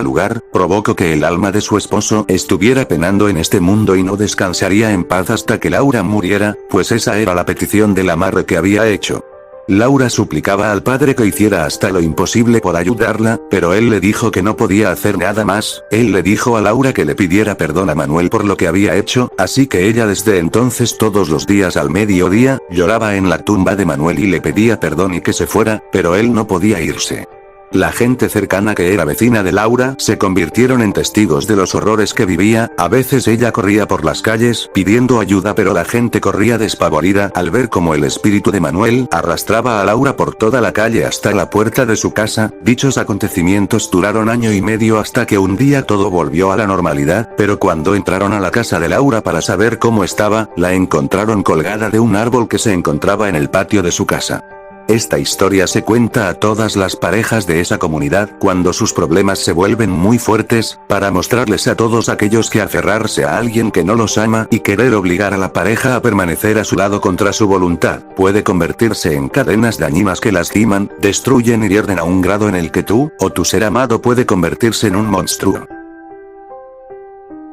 lugar, provocó que el alma de su esposo estuviera penando en este mundo y no descansaría en paz hasta que Laura muriera, pues esa era la petición del amarre que había hecho. Laura suplicaba al padre que hiciera hasta lo imposible por ayudarla, pero él le dijo que no podía hacer nada más. Él le dijo a Laura que le pidiera perdón a Manuel por lo que había hecho, así que ella desde entonces todos los días al mediodía, lloraba en la tumba de Manuel y le pedía perdón y que se fuera, pero él no podía irse. La gente cercana que era vecina de Laura se convirtieron en testigos de los horrores que vivía. A veces ella corría por las calles pidiendo ayuda, pero la gente corría despavorida al ver cómo el espíritu de Manuel arrastraba a Laura por toda la calle hasta la puerta de su casa. Dichos acontecimientos duraron año y medio hasta que un día todo volvió a la normalidad, pero cuando entraron a la casa de Laura para saber cómo estaba, la encontraron colgada de un árbol que se encontraba en el patio de su casa. Esta historia se cuenta a todas las parejas de esa comunidad cuando sus problemas se vuelven muy fuertes, para mostrarles a todos aquellos que aferrarse a alguien que no los ama y querer obligar a la pareja a permanecer a su lado contra su voluntad, puede convertirse en cadenas dañinas que lastiman, destruyen y hierden a un grado en el que tú, o tu ser amado puede convertirse en un monstruo.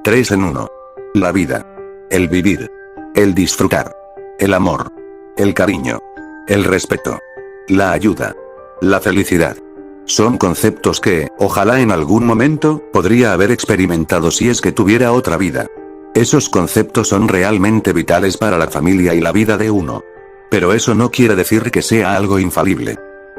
3 en 1. La vida. El vivir. El disfrutar. El amor. El cariño. El respeto. La ayuda. La felicidad. Son conceptos que, ojalá en algún momento, podría haber experimentado si es que tuviera otra vida. Esos conceptos son realmente vitales para la familia y la vida de uno. Pero eso no quiere decir que sea algo infalible.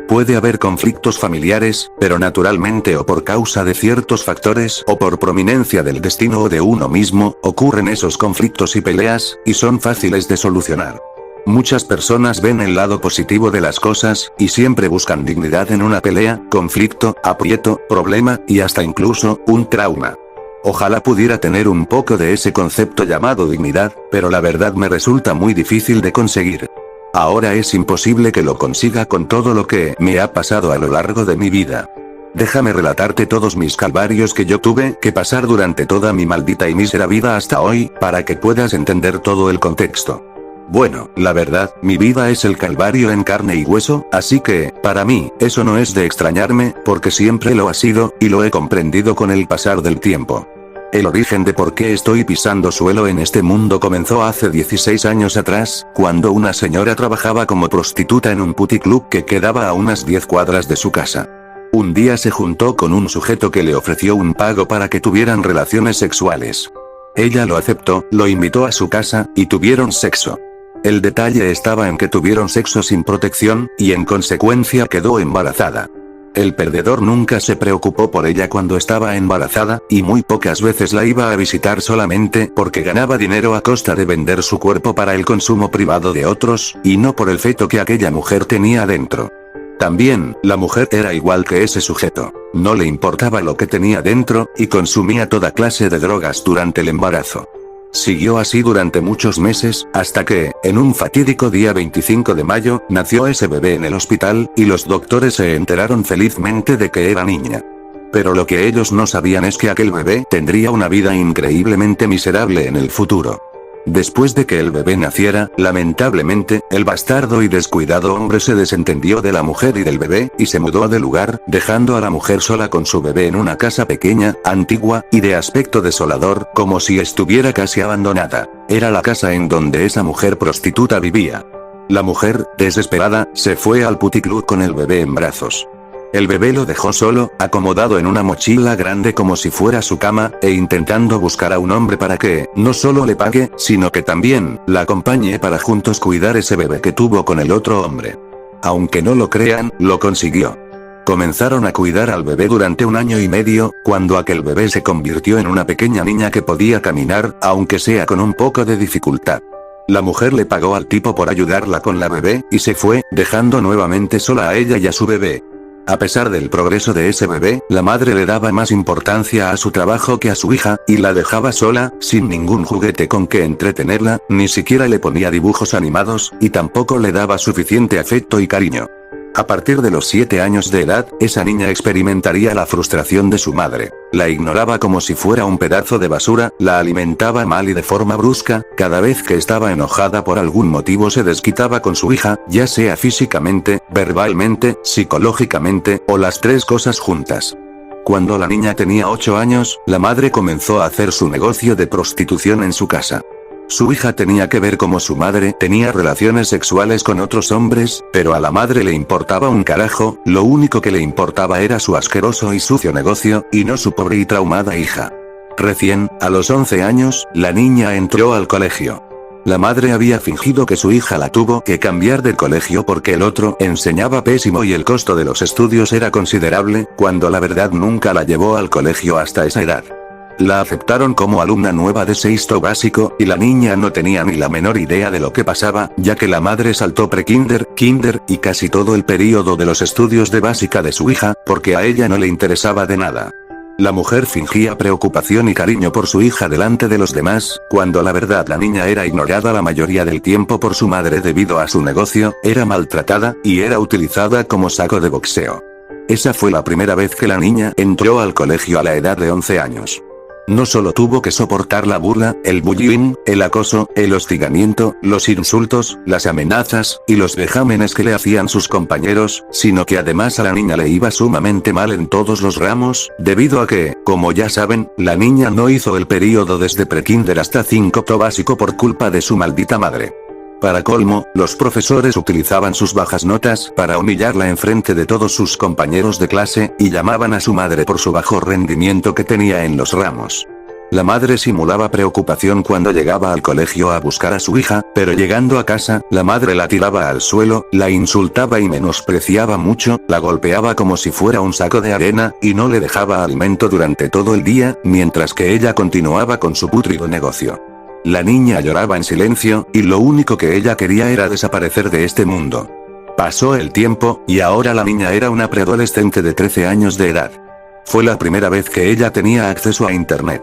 Puede haber conflictos familiares, pero naturalmente o por causa de ciertos factores o por prominencia del destino o de uno mismo, ocurren esos conflictos y peleas, y son fáciles de solucionar. Muchas personas ven el lado positivo de las cosas, y siempre buscan dignidad en una pelea, conflicto, aprieto, problema, y hasta incluso, un trauma. Ojalá pudiera tener un poco de ese concepto llamado dignidad, pero la verdad me resulta muy difícil de conseguir. Ahora es imposible que lo consiga con todo lo que me ha pasado a lo largo de mi vida. Déjame relatarte todos mis calvarios que yo tuve que pasar durante toda mi maldita y mísera vida hasta hoy, para que puedas entender todo el contexto. Bueno, la verdad, mi vida es el calvario en carne y hueso, así que, para mí, eso no es de extrañarme, porque siempre lo ha sido, y lo he comprendido con el pasar del tiempo. El origen de por qué estoy pisando suelo en este mundo comenzó hace 16 años atrás, cuando una señora trabajaba como prostituta en un puticlub que quedaba a unas 10 cuadras de su casa. Un día se juntó con un sujeto que le ofreció un pago para que tuvieran relaciones sexuales. Ella lo aceptó, lo invitó a su casa, y tuvieron sexo. El detalle estaba en que tuvieron sexo sin protección, y en consecuencia quedó embarazada. El perdedor nunca se preocupó por ella cuando estaba embarazada, y muy pocas veces la iba a visitar solamente porque ganaba dinero a costa de vender su cuerpo para el consumo privado de otros, y no por el feto que aquella mujer tenía dentro. También, la mujer era igual que ese sujeto. No le importaba lo que tenía dentro, y consumía toda clase de drogas durante el embarazo. Siguió así durante muchos meses, hasta que, en un fatídico día 25 de mayo, nació ese bebé en el hospital, y los doctores se enteraron felizmente de que era niña. Pero lo que ellos no sabían es que aquel bebé tendría una vida increíblemente miserable en el futuro. Después de que el bebé naciera, lamentablemente, el bastardo y descuidado hombre se desentendió de la mujer y del bebé, y se mudó del lugar, dejando a la mujer sola con su bebé en una casa pequeña, antigua, y de aspecto desolador, como si estuviera casi abandonada. Era la casa en donde esa mujer prostituta vivía. La mujer, desesperada, se fue al puticlub con el bebé en brazos. El bebé lo dejó solo, acomodado en una mochila grande como si fuera su cama, e intentando buscar a un hombre para que, no solo le pague, sino que también, la acompañe para juntos cuidar ese bebé que tuvo con el otro hombre. Aunque no lo crean, lo consiguió. Comenzaron a cuidar al bebé durante 1 año y medio, cuando aquel bebé se convirtió en una pequeña niña que podía caminar, aunque sea con un poco de dificultad. La mujer le pagó al tipo por ayudarla con la bebé, y se fue, dejando nuevamente sola a ella y a su bebé. A pesar del progreso de ese bebé, la madre le daba más importancia a su trabajo que a su hija, y la dejaba sola, sin ningún juguete con que entretenerla, ni siquiera le ponía dibujos animados, y tampoco le daba suficiente afecto y cariño. A partir de los 7 años de edad, esa niña experimentaría la frustración de su madre. La ignoraba como si fuera un pedazo de basura, la alimentaba mal y de forma brusca, cada vez que estaba enojada por algún motivo se desquitaba con su hija, ya sea físicamente, verbalmente, psicológicamente, o las 3 cosas juntas. Cuando la niña tenía 8 años, la madre comenzó a hacer su negocio de prostitución en su casa. Su hija tenía que ver cómo su madre tenía relaciones sexuales con otros hombres, pero a la madre le importaba un carajo, lo único que le importaba era su asqueroso y sucio negocio, y no su pobre y traumada hija. Recién, a los 11 años, la niña entró al colegio. La madre había fingido que su hija la tuvo que cambiar de colegio porque el otro enseñaba pésimo y el costo de los estudios era considerable, cuando la verdad nunca la llevó al colegio hasta esa edad. La aceptaron como alumna nueva de sexto básico, y la niña no tenía ni la menor idea de lo que pasaba, ya que la madre saltó prekinder, kinder, y casi todo el período de los estudios de básica de su hija, porque a ella no le interesaba de nada. La mujer fingía preocupación y cariño por su hija delante de los demás, cuando la verdad la niña era ignorada la mayoría del tiempo por su madre debido a su negocio, era maltratada, y era utilizada como saco de boxeo. Esa fue la primera vez que la niña entró al colegio a la edad de 11 años. No solo tuvo que soportar la burla, el bullying, el acoso, el hostigamiento, los insultos, las amenazas, y los vejámenes que le hacían sus compañeros, sino que además a la niña le iba sumamente mal en todos los ramos, debido a que, como ya saben, la niña no hizo el período desde prekinder hasta 5º básico por culpa de su maldita madre. Para colmo, los profesores utilizaban sus bajas notas para humillarla enfrente de todos sus compañeros de clase, y llamaban a su madre por su bajo rendimiento que tenía en los ramos. La madre simulaba preocupación cuando llegaba al colegio a buscar a su hija, pero llegando a casa, la madre la tiraba al suelo, la insultaba y menospreciaba mucho, la golpeaba como si fuera un saco de arena, y no le dejaba alimento durante todo el día, mientras que ella continuaba con su pútrido negocio. La niña lloraba en silencio, y lo único que ella quería era desaparecer de este mundo. Pasó el tiempo, y ahora la niña era una preadolescente de 13 años de edad. Fue la primera vez que ella tenía acceso a internet.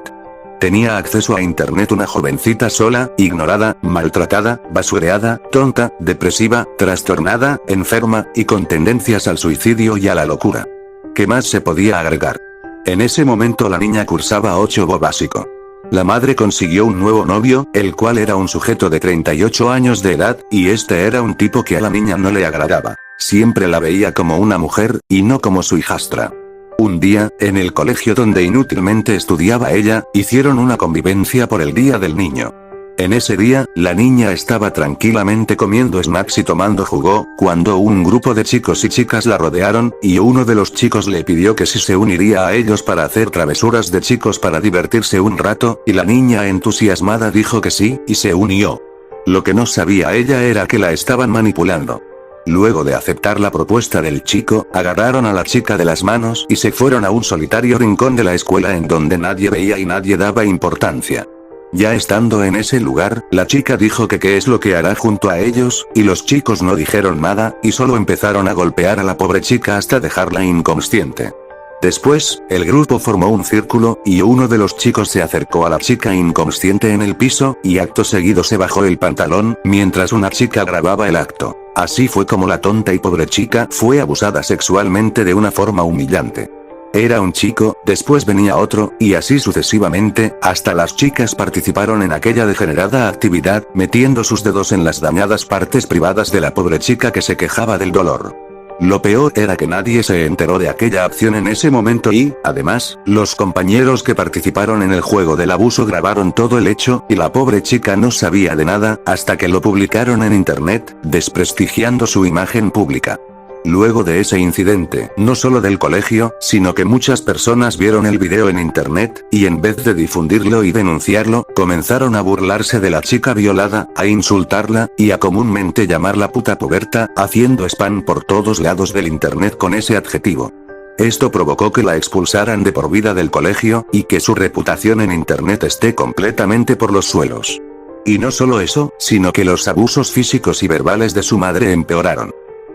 Tenía acceso a internet una jovencita sola, ignorada, maltratada, basureada, tonta, depresiva, trastornada, enferma, y con tendencias al suicidio y a la locura. ¿Qué más se podía agregar? En ese momento la niña cursaba 8º básico. La madre consiguió un nuevo novio, el cual era un sujeto de 38 años de edad, y este era un tipo que a la niña no le agradaba. Siempre la veía como una mujer, y no como su hijastra. Un día, en el colegio donde inútilmente estudiaba ella, hicieron una convivencia por el Día del Niño. En ese día, la niña estaba tranquilamente comiendo snacks y tomando jugo, cuando un grupo de chicos y chicas la rodearon, y uno de los chicos le pidió que si se uniría a ellos para hacer travesuras de chicos para divertirse un rato, y la niña entusiasmada dijo que sí, y se unió. Lo que no sabía ella era que la estaban manipulando. Luego de aceptar la propuesta del chico, agarraron a la chica de las manos y se fueron a un solitario rincón de la escuela en donde nadie veía y nadie daba importancia. Ya estando en ese lugar, la chica dijo que qué es lo que hará junto a ellos, y los chicos no dijeron nada, y solo empezaron a golpear a la pobre chica hasta dejarla inconsciente. Después, el grupo formó un círculo, y uno de los chicos se acercó a la chica inconsciente en el piso, y acto seguido se bajó el pantalón, mientras una chica grababa el acto. Así fue como la tonta y pobre chica fue abusada sexualmente de una forma humillante. Era un chico, después venía otro, y así sucesivamente, hasta las chicas participaron en aquella degenerada actividad, metiendo sus dedos en las dañadas partes privadas de la pobre chica que se quejaba del dolor. Lo peor era que nadie se enteró de aquella acción en ese momento y, además, los compañeros que participaron en el juego del abuso grabaron todo el hecho, y la pobre chica no sabía de nada, hasta que lo publicaron en internet, desprestigiando su imagen pública. Luego de ese incidente, no solo del colegio, sino que muchas personas vieron el video en internet, y en vez de difundirlo y denunciarlo, comenzaron a burlarse de la chica violada, a insultarla, y a comúnmente llamarla puta puberta, haciendo spam por todos lados del internet con ese adjetivo. Esto provocó que la expulsaran de por vida del colegio, y que su reputación en internet esté completamente por los suelos. Y no solo eso, sino que los abusos físicos y verbales de su madre empeoraron.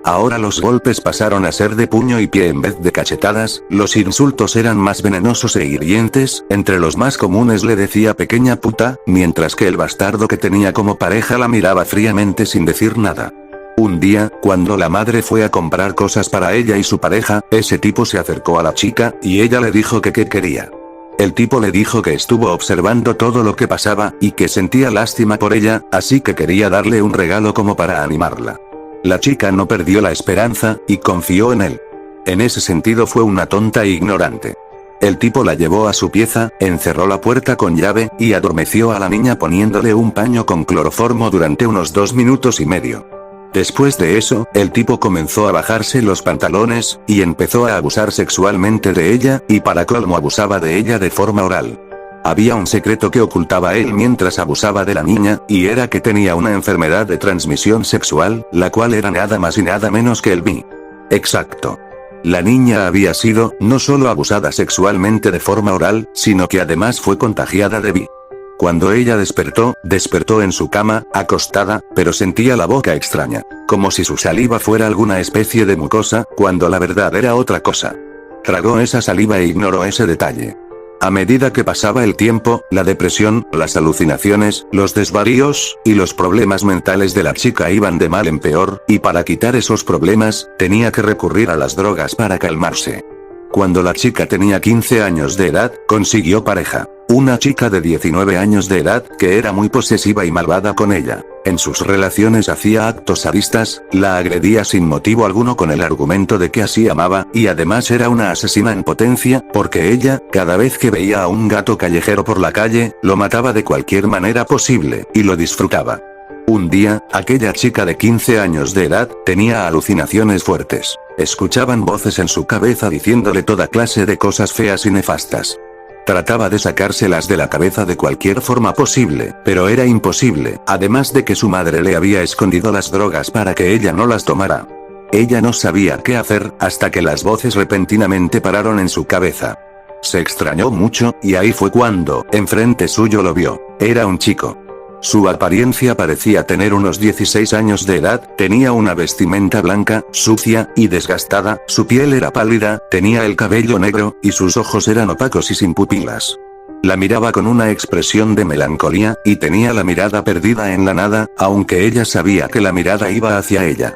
Ahora los golpes pasaron a ser de puño y pie en vez de cachetadas, los insultos eran más venenosos e hirientes, entre los más comunes le decía pequeña puta, mientras que el bastardo que tenía como pareja la miraba fríamente sin decir nada. Un día, cuando la madre fue a comprar cosas para ella y su pareja, ese tipo se acercó a la chica, y ella le dijo que qué quería. El tipo le dijo que estuvo observando todo lo que pasaba, y que sentía lástima por ella, así que quería darle un regalo como para animarla. La chica no perdió la esperanza, y confió en él. En ese sentido fue una tonta e ignorante. El tipo la llevó a su pieza, encerró la puerta con llave, y adormeció a la niña poniéndole un paño con cloroformo durante unos 2 minutos y medio. Después de eso, el tipo comenzó a bajarse los pantalones, y empezó a abusar sexualmente de ella, y para colmo abusaba de ella de forma oral. Había un secreto que ocultaba él mientras abusaba de la niña, y era que tenía una enfermedad de transmisión sexual, la cual era nada más y nada menos que el VIH. Exacto. La niña había sido, no solo abusada sexualmente de forma oral, sino que además fue contagiada de VIH. Cuando ella despertó en su cama, acostada, pero sentía la boca extraña, como si su saliva fuera alguna especie de mucosa, cuando la verdad era otra cosa. Tragó esa saliva e ignoró ese detalle. A medida que pasaba el tiempo, la depresión, las alucinaciones, los desvaríos, y los problemas mentales de la chica iban de mal en peor, y para quitar esos problemas, tenía que recurrir a las drogas para calmarse. Cuando la chica tenía 15 años de edad, consiguió pareja. Una chica de 19 años de edad, que era muy posesiva y malvada con ella. En sus relaciones hacía actos sadistas, la agredía sin motivo alguno con el argumento de que así amaba, y además era una asesina en potencia, porque ella, cada vez que veía a un gato callejero por la calle, lo mataba de cualquier manera posible, y lo disfrutaba. Un día, aquella chica de 15 años de edad, tenía alucinaciones fuertes. Escuchaban voces en su cabeza diciéndole toda clase de cosas feas y nefastas. Trataba de sacárselas de la cabeza de cualquier forma posible, pero era imposible, además de que su madre le había escondido las drogas para que ella no las tomara. Ella no sabía qué hacer, hasta que las voces repentinamente pararon en su cabeza. Se extrañó mucho, y ahí fue cuando, enfrente suyo lo vio. Era un chico. Su apariencia parecía tener unos 16 años de edad, tenía una vestimenta blanca, sucia, y desgastada, su piel era pálida, tenía el cabello negro, y sus ojos eran opacos y sin pupilas. La miraba con una expresión de melancolía, y tenía la mirada perdida en la nada, aunque ella sabía que la mirada iba hacia ella.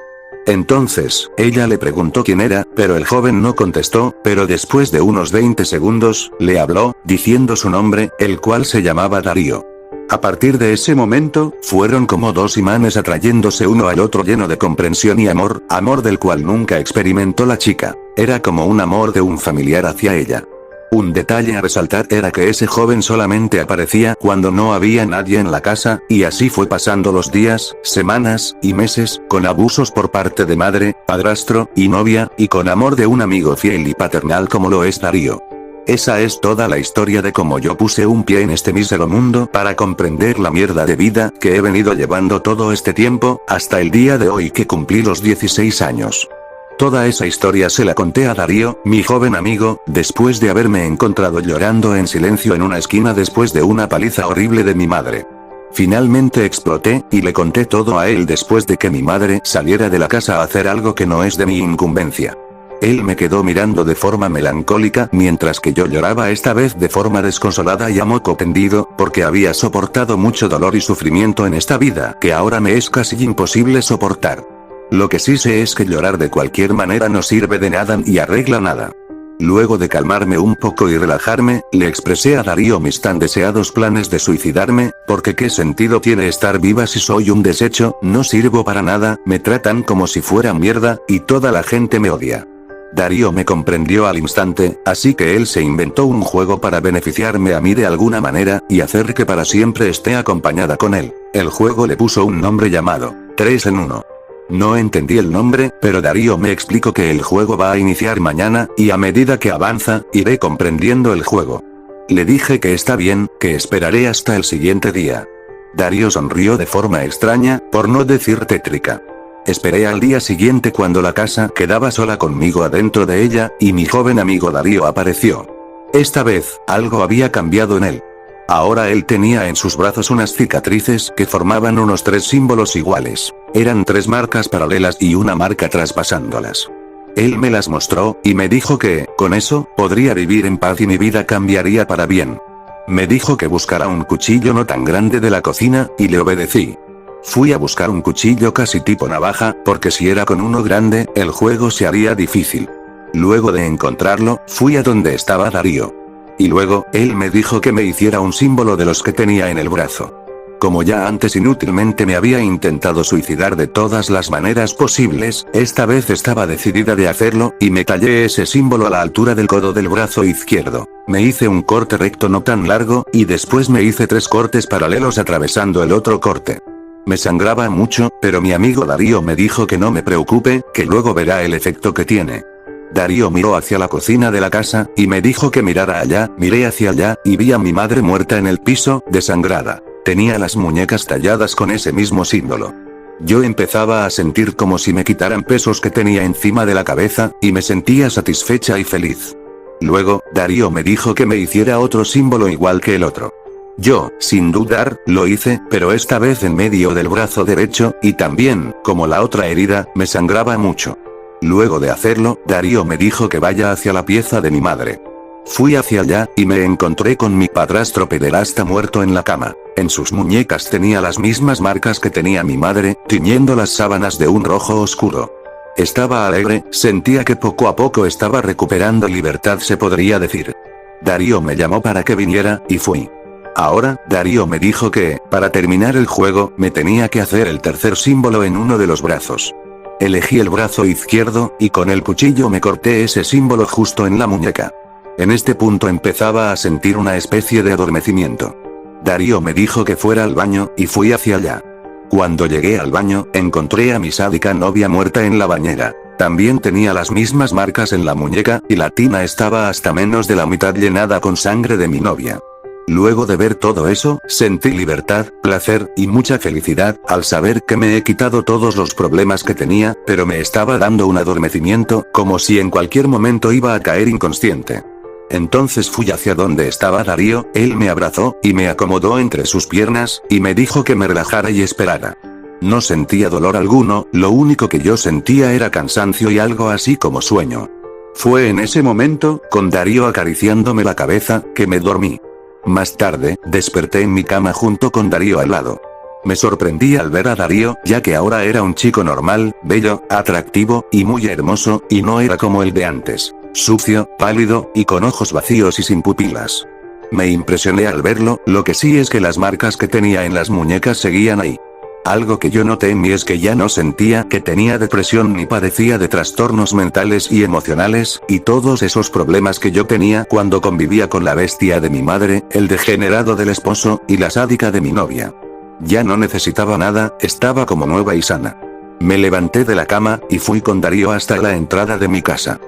Entonces, ella le preguntó quién era, pero el joven no contestó, pero después de unos 20 segundos, le habló, diciendo su nombre, el cual se llamaba Darío. A partir de ese momento, fueron como dos imanes atrayéndose uno al otro lleno de comprensión y amor del cual nunca experimentó la chica. Era como un amor de un familiar hacia ella. Un detalle a resaltar era que ese joven solamente aparecía cuando no había nadie en la casa, y así fue pasando los días, semanas, y meses, con abusos por parte de madre, padrastro, y novia, y con amor de un amigo fiel y paternal como lo es Darío. Esa es toda la historia de cómo yo puse un pie en este mísero mundo para comprender la mierda de vida que he venido llevando todo este tiempo, hasta el día de hoy que cumplí los 16 años. Toda esa historia se la conté a Darío, mi joven amigo, después de haberme encontrado llorando en silencio en una esquina después de una paliza horrible de mi madre. Finalmente exploté, y le conté todo a él después de que mi madre saliera de la casa a hacer algo que no es de mi incumbencia. Él me quedó mirando de forma melancólica mientras que yo lloraba, esta vez de forma desconsolada y a moco tendido, porque había soportado mucho dolor y sufrimiento en esta vida que ahora me es casi imposible soportar. Lo que sí sé es que llorar de cualquier manera no sirve de nada ni arregla nada. Luego de calmarme un poco y relajarme, le expresé a Darío mis tan deseados planes de suicidarme, porque qué sentido tiene estar viva si soy un desecho, no sirvo para nada, me tratan como si fuera mierda, y toda la gente me odia. Darío me comprendió al instante, así que él se inventó un juego para beneficiarme a mí de alguna manera, y hacer que para siempre esté acompañada con él. El juego le puso un nombre llamado 3 en 1. No entendí el nombre, pero Darío me explicó que el juego va a iniciar mañana, y a medida que avanza, iré comprendiendo el juego. Le dije que está bien, que esperaré hasta el siguiente día. Darío sonrió de forma extraña, por no decir tétrica. Esperé al día siguiente cuando la casa quedaba sola conmigo adentro de ella, y mi joven amigo Darío apareció. Esta vez, algo había cambiado en él. Ahora él tenía en sus brazos unas cicatrices que formaban unos 3 símbolos iguales. Eran 3 marcas paralelas y una marca traspasándolas. Él me las mostró, y me dijo que, con eso, podría vivir en paz y mi vida cambiaría para bien. Me dijo que buscara un cuchillo no tan grande de la cocina, y le obedecí. Fui a buscar un cuchillo casi tipo navaja, porque si era con uno grande, el juego se haría difícil. Luego de encontrarlo, fui a donde estaba Darío. Y luego, él me dijo que me hiciera un símbolo de los que tenía en el brazo. Como ya antes inútilmente me había intentado suicidar de todas las maneras posibles, esta vez estaba decidida de hacerlo, y me tallé ese símbolo a la altura del codo del brazo izquierdo. Me hice un corte recto no tan largo, y después me hice 3 cortes paralelos atravesando el otro corte. Me sangraba mucho, pero mi amigo Darío me dijo que no me preocupe, que luego verá el efecto que tiene. Darío miró hacia la cocina de la casa, y me dijo que mirara allá. Miré hacia allá, y vi a mi madre muerta en el piso, desangrada. Tenía las muñecas talladas con ese mismo símbolo. Yo empezaba a sentir como si me quitaran pesos que tenía encima de la cabeza, y me sentía satisfecha y feliz. Luego, Darío me dijo que me hiciera otro símbolo igual que el otro. Yo, sin dudar, lo hice, pero esta vez en medio del brazo derecho, y también, como la otra herida, me sangraba mucho. Luego de hacerlo, Darío me dijo que vaya hacia la pieza de mi madre. Fui hacia allá, y me encontré con mi padrastro pederasta muerto en la cama. En sus muñecas tenía las mismas marcas que tenía mi madre, tiñendo las sábanas de un rojo oscuro. Estaba alegre, sentía que poco a poco estaba recuperando libertad, se podría decir. Darío me llamó para que viniera, y fui. Ahora, Darío me dijo que, para terminar el juego, me tenía que hacer el tercer símbolo en uno de los brazos. Elegí el brazo izquierdo, y con el cuchillo me corté ese símbolo justo en la muñeca. En este punto empezaba a sentir una especie de adormecimiento. Darío me dijo que fuera al baño, y fui hacia allá. Cuando llegué al baño, encontré a mi sádica novia muerta en la bañera. También tenía las mismas marcas en la muñeca, y la tina estaba hasta menos de la mitad llenada con sangre de mi novia. Luego de ver todo eso, sentí libertad, placer, y mucha felicidad, al saber que me he quitado todos los problemas que tenía, pero me estaba dando un adormecimiento, como si en cualquier momento iba a caer inconsciente. Entonces fui hacia donde estaba Darío, él me abrazó, y me acomodó entre sus piernas, y me dijo que me relajara y esperara. No sentía dolor alguno, lo único que yo sentía era cansancio y algo así como sueño. Fue en ese momento, con Darío acariciándome la cabeza, que me dormí. Más tarde, desperté en mi cama junto con Darío al lado. Me sorprendí al ver a Darío, ya que ahora era un chico normal, bello, atractivo, y muy hermoso, y no era como el de antes. Sucio, pálido, y con ojos vacíos y sin pupilas. Me impresioné al verlo, lo que sí es que las marcas que tenía en las muñecas seguían ahí. Algo que yo noté en mí es que ya no sentía que tenía depresión ni padecía de trastornos mentales y emocionales, y todos esos problemas que yo tenía cuando convivía con la bestia de mi madre, el degenerado del esposo, y la sádica de mi novia. Ya no necesitaba nada, estaba como nueva y sana. Me levanté de la cama, y fui con Darío hasta la entrada de mi casa.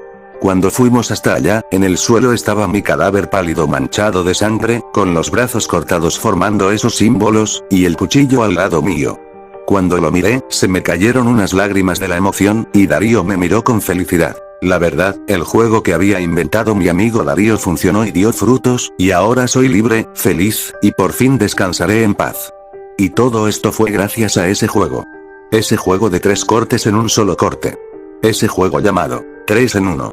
Cuando fuimos hasta allá, en el suelo estaba mi cadáver pálido manchado de sangre, con los brazos cortados formando esos símbolos, y el cuchillo al lado mío. Cuando lo miré, se me cayeron unas lágrimas de la emoción, y Darío me miró con felicidad. La verdad, el juego que había inventado mi amigo Darío funcionó y dio frutos, y ahora soy libre, feliz, y por fin descansaré en paz. Y todo esto fue gracias a ese juego. Ese juego de 3 cortes en un solo corte. Ese juego llamado 3 en 1.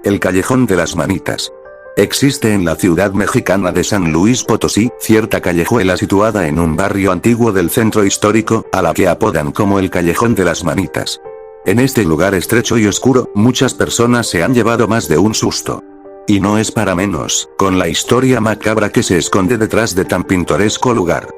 El Callejón de las Manitas. Existe en la ciudad mexicana de San Luis Potosí, cierta callejuela situada en un barrio antiguo del centro histórico, a la que apodan como el Callejón de las Manitas. En este lugar estrecho y oscuro, muchas personas se han llevado más de un susto. Y no es para menos, con la historia macabra que se esconde detrás de tan pintoresco lugar.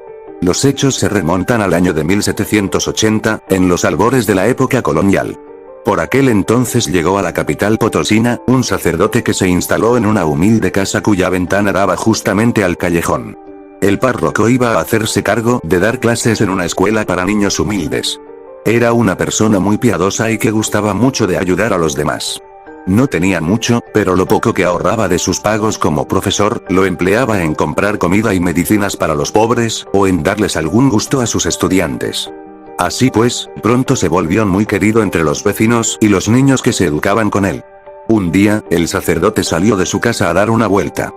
Los hechos se remontan al año de 1780, en los albores de la época colonial. Por aquel entonces llegó a la capital potosina, un sacerdote que se instaló en una humilde casa cuya ventana daba justamente al callejón. El párroco iba a hacerse cargo de dar clases en una escuela para niños humildes. Era una persona muy piadosa y que gustaba mucho de ayudar a los demás. No tenía mucho, pero lo poco que ahorraba de sus pagos como profesor, lo empleaba en comprar comida y medicinas para los pobres, o en darles algún gusto a sus estudiantes. Así pues, pronto se volvió muy querido entre los vecinos y los niños que se educaban con él. Un día, el sacerdote salió de su casa a dar una vuelta.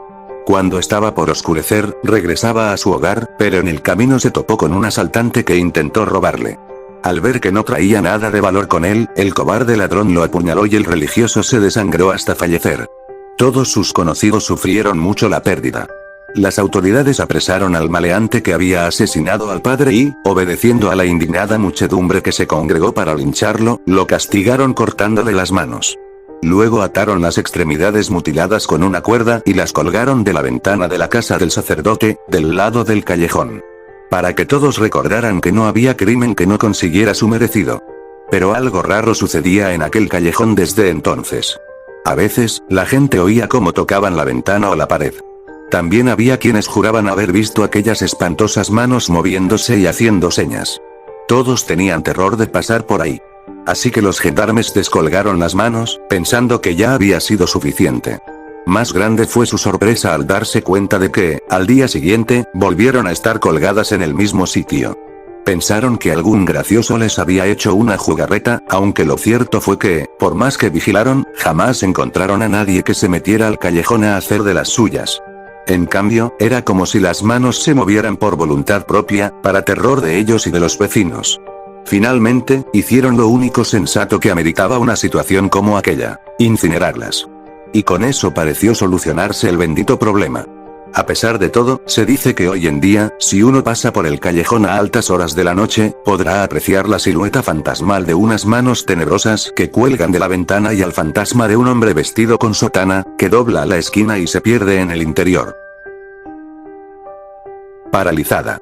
Cuando estaba por oscurecer, regresaba a su hogar, pero en el camino se topó con un asaltante que intentó robarle. Al ver que no traía nada de valor con él, el cobarde ladrón lo apuñaló y el religioso se desangró hasta fallecer. Todos sus conocidos sufrieron mucho la pérdida. Las autoridades apresaron al maleante que había asesinado al padre y, obedeciendo a la indignada muchedumbre que se congregó para lincharlo, lo castigaron cortándole las manos. Luego ataron las extremidades mutiladas con una cuerda y las colgaron de la ventana de la casa del sacerdote, del lado del callejón. Para que todos recordaran que no había crimen que no consiguiera su merecido. Pero algo raro sucedía en aquel callejón desde entonces. A veces, la gente oía cómo tocaban la ventana o la pared. También había quienes juraban haber visto aquellas espantosas manos moviéndose y haciendo señas. Todos tenían terror de pasar por ahí. así que los gendarmes descolgaron las manos, pensando que ya había sido suficiente. Más grande fue su sorpresa al darse cuenta de que, al día siguiente, volvieron a estar colgadas en el mismo sitio. Pensaron que algún gracioso les había hecho una jugarreta, aunque lo cierto fue que, por más que vigilaron, jamás encontraron a nadie que se metiera al callejón a hacer de las suyas. En cambio, era como si las manos se movieran por voluntad propia, para terror de ellos y de los vecinos. Finalmente, hicieron lo único sensato que ameritaba una situación como aquella: incinerarlas. Y con eso pareció solucionarse el bendito problema. A pesar de todo, se dice que hoy en día, si uno pasa por el callejón a altas horas de la noche, podrá apreciar la silueta fantasmal de unas manos tenebrosas que cuelgan de la ventana y al fantasma de un hombre vestido con sotana, que dobla la esquina y se pierde en el interior. Paralizada.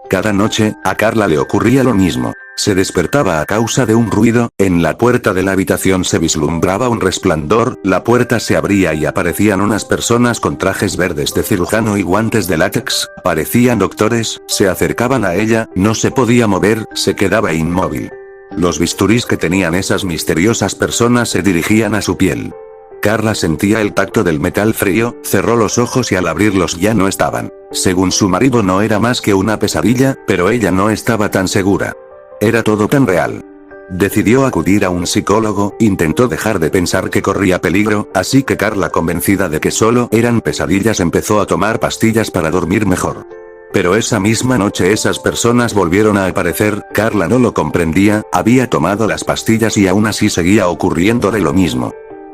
Cada noche, a Carla le ocurría lo mismo. Se despertaba a causa de un ruido, en la puerta de la habitación se vislumbraba un resplandor, la puerta se abría y aparecían unas personas con trajes verdes de cirujano y guantes de látex, parecían doctores, se acercaban a ella, no se podía mover, se quedaba inmóvil. Los bisturís que tenían esas misteriosas personas se dirigían a su piel. Carla sentía el tacto del metal frío, cerró los ojos y al abrirlos ya no estaban. Según su marido no era más que una pesadilla, pero ella no estaba tan segura. Era todo tan real. Decidió acudir a un psicólogo, intentó dejar de pensar que corría peligro, así que Carla, convencida de que solo eran pesadillas, empezó a tomar pastillas para dormir mejor. Pero esa misma noche esas personas volvieron a aparecer, Carla no lo comprendía, había tomado las pastillas y aún así seguía ocurriéndole lo mismo.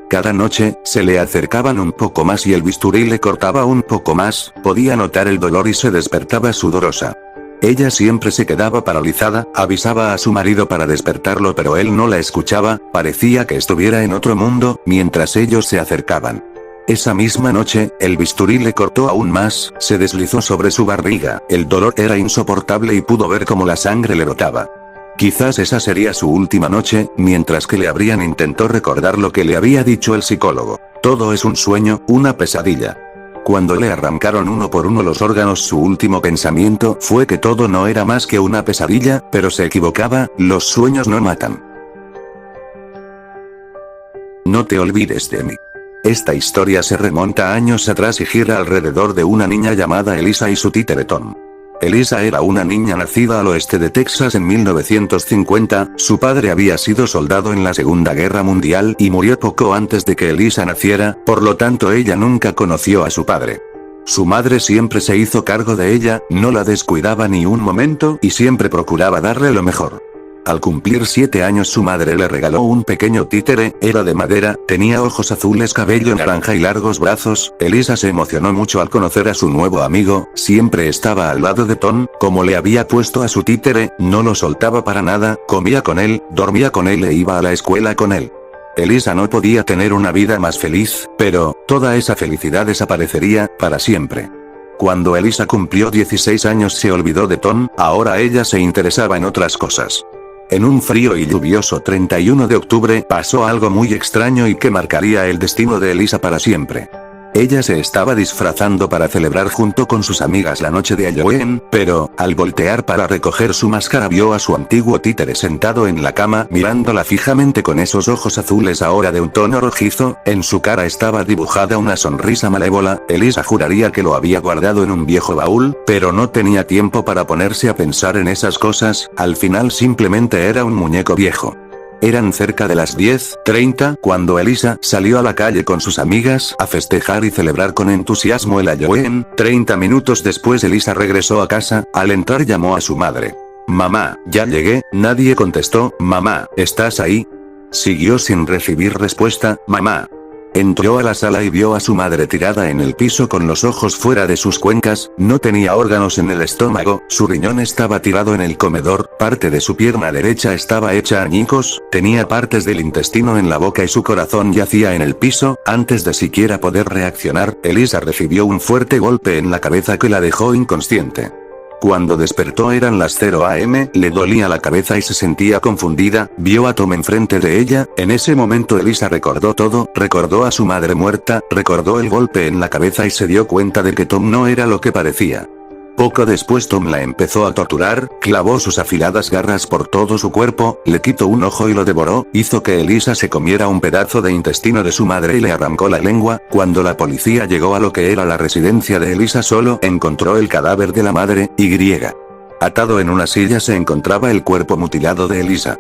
Cada noche, se le acercaban un poco más y el bisturí le cortaba un poco más, podía notar el dolor y se despertaba sudorosa. Ella siempre se quedaba paralizada, avisaba a su marido para despertarlo pero él no la escuchaba, parecía que estuviera en otro mundo, mientras ellos se acercaban. Esa misma noche, el bisturí le cortó aún más, se deslizó sobre su barriga, el dolor era insoportable y pudo ver cómo la sangre le brotaba. Quizás esa sería su última noche, mientras que le abrían intentó recordar lo que le había dicho el psicólogo. Todo es un sueño, una pesadilla. Cuando le arrancaron uno por uno los órganos, su último pensamiento fue que todo no era más que una pesadilla, pero se equivocaba, los sueños no matan. No te olvides de mí. Esta historia se remonta años atrás y gira alrededor de una niña llamada Elisa y su títere Tom. Elisa era una niña nacida al oeste de Texas en 1950, su padre había sido soldado en la Segunda Guerra Mundial y murió poco antes de que Elisa naciera, por lo tanto ella nunca conoció a su padre. Su madre siempre se hizo cargo de ella, no la descuidaba ni un momento y siempre procuraba darle lo mejor. Al cumplir 7 años su madre le regaló un pequeño títere, era de madera, tenía ojos azules, cabello naranja y largos brazos. Elisa se emocionó mucho al conocer a su nuevo amigo, siempre estaba al lado de Tom, como le había puesto a su títere, no lo soltaba para nada, comía con él, dormía con él e iba a la escuela con él. Elisa no podía tener una vida más feliz, pero, toda esa felicidad desaparecería, para siempre. Cuando Elisa cumplió 16 años se olvidó de Tom, ahora ella se interesaba en otras cosas. En un frío y lluvioso 31 de octubre pasó algo muy extraño y que marcaría el destino de Elisa para siempre. Ella se estaba disfrazando para celebrar junto con sus amigas la noche de Halloween, pero, al voltear para recoger su máscara vio a su antiguo títere sentado en la cama mirándola fijamente con esos ojos azules ahora de un tono rojizo, en su cara estaba dibujada una sonrisa malévola. Elisa juraría que lo había guardado en un viejo baúl, pero no tenía tiempo para ponerse a pensar en esas cosas, al final simplemente era un muñeco viejo. Eran cerca de las 10:30 cuando Elisa salió a la calle con sus amigas a festejar y celebrar con entusiasmo el Halloween. 30 minutos después Elisa regresó a casa, al entrar llamó a su madre. «Mamá, ya llegué», nadie contestó. «Mamá, ¿estás ahí?». Siguió sin recibir respuesta. «Mamá». Entró a la sala y vio a su madre tirada en el piso con los ojos fuera de sus cuencas, no tenía órganos en el estómago, su riñón estaba tirado en el comedor, parte de su pierna derecha estaba hecha añicos, tenía partes del intestino en la boca y su corazón yacía en el piso. Antes de siquiera poder reaccionar, Elisa recibió un fuerte golpe en la cabeza que la dejó inconsciente. Cuando despertó eran las 0 am, le dolía la cabeza y se sentía confundida, vio a Tom enfrente de ella, en ese momento Elisa recordó todo, recordó a su madre muerta, recordó el golpe en la cabeza y se dio cuenta de que Tom no era lo que parecía. Poco después Tom la empezó a torturar, clavó sus afiladas garras por todo su cuerpo, le quitó un ojo y lo devoró, hizo que Elisa se comiera un pedazo de intestino de su madre y le arrancó la lengua. Cuando la policía llegó a lo que era la residencia de Elisa solo encontró el cadáver de la madre, Y. Atado en una silla se encontraba el cuerpo mutilado de Elisa.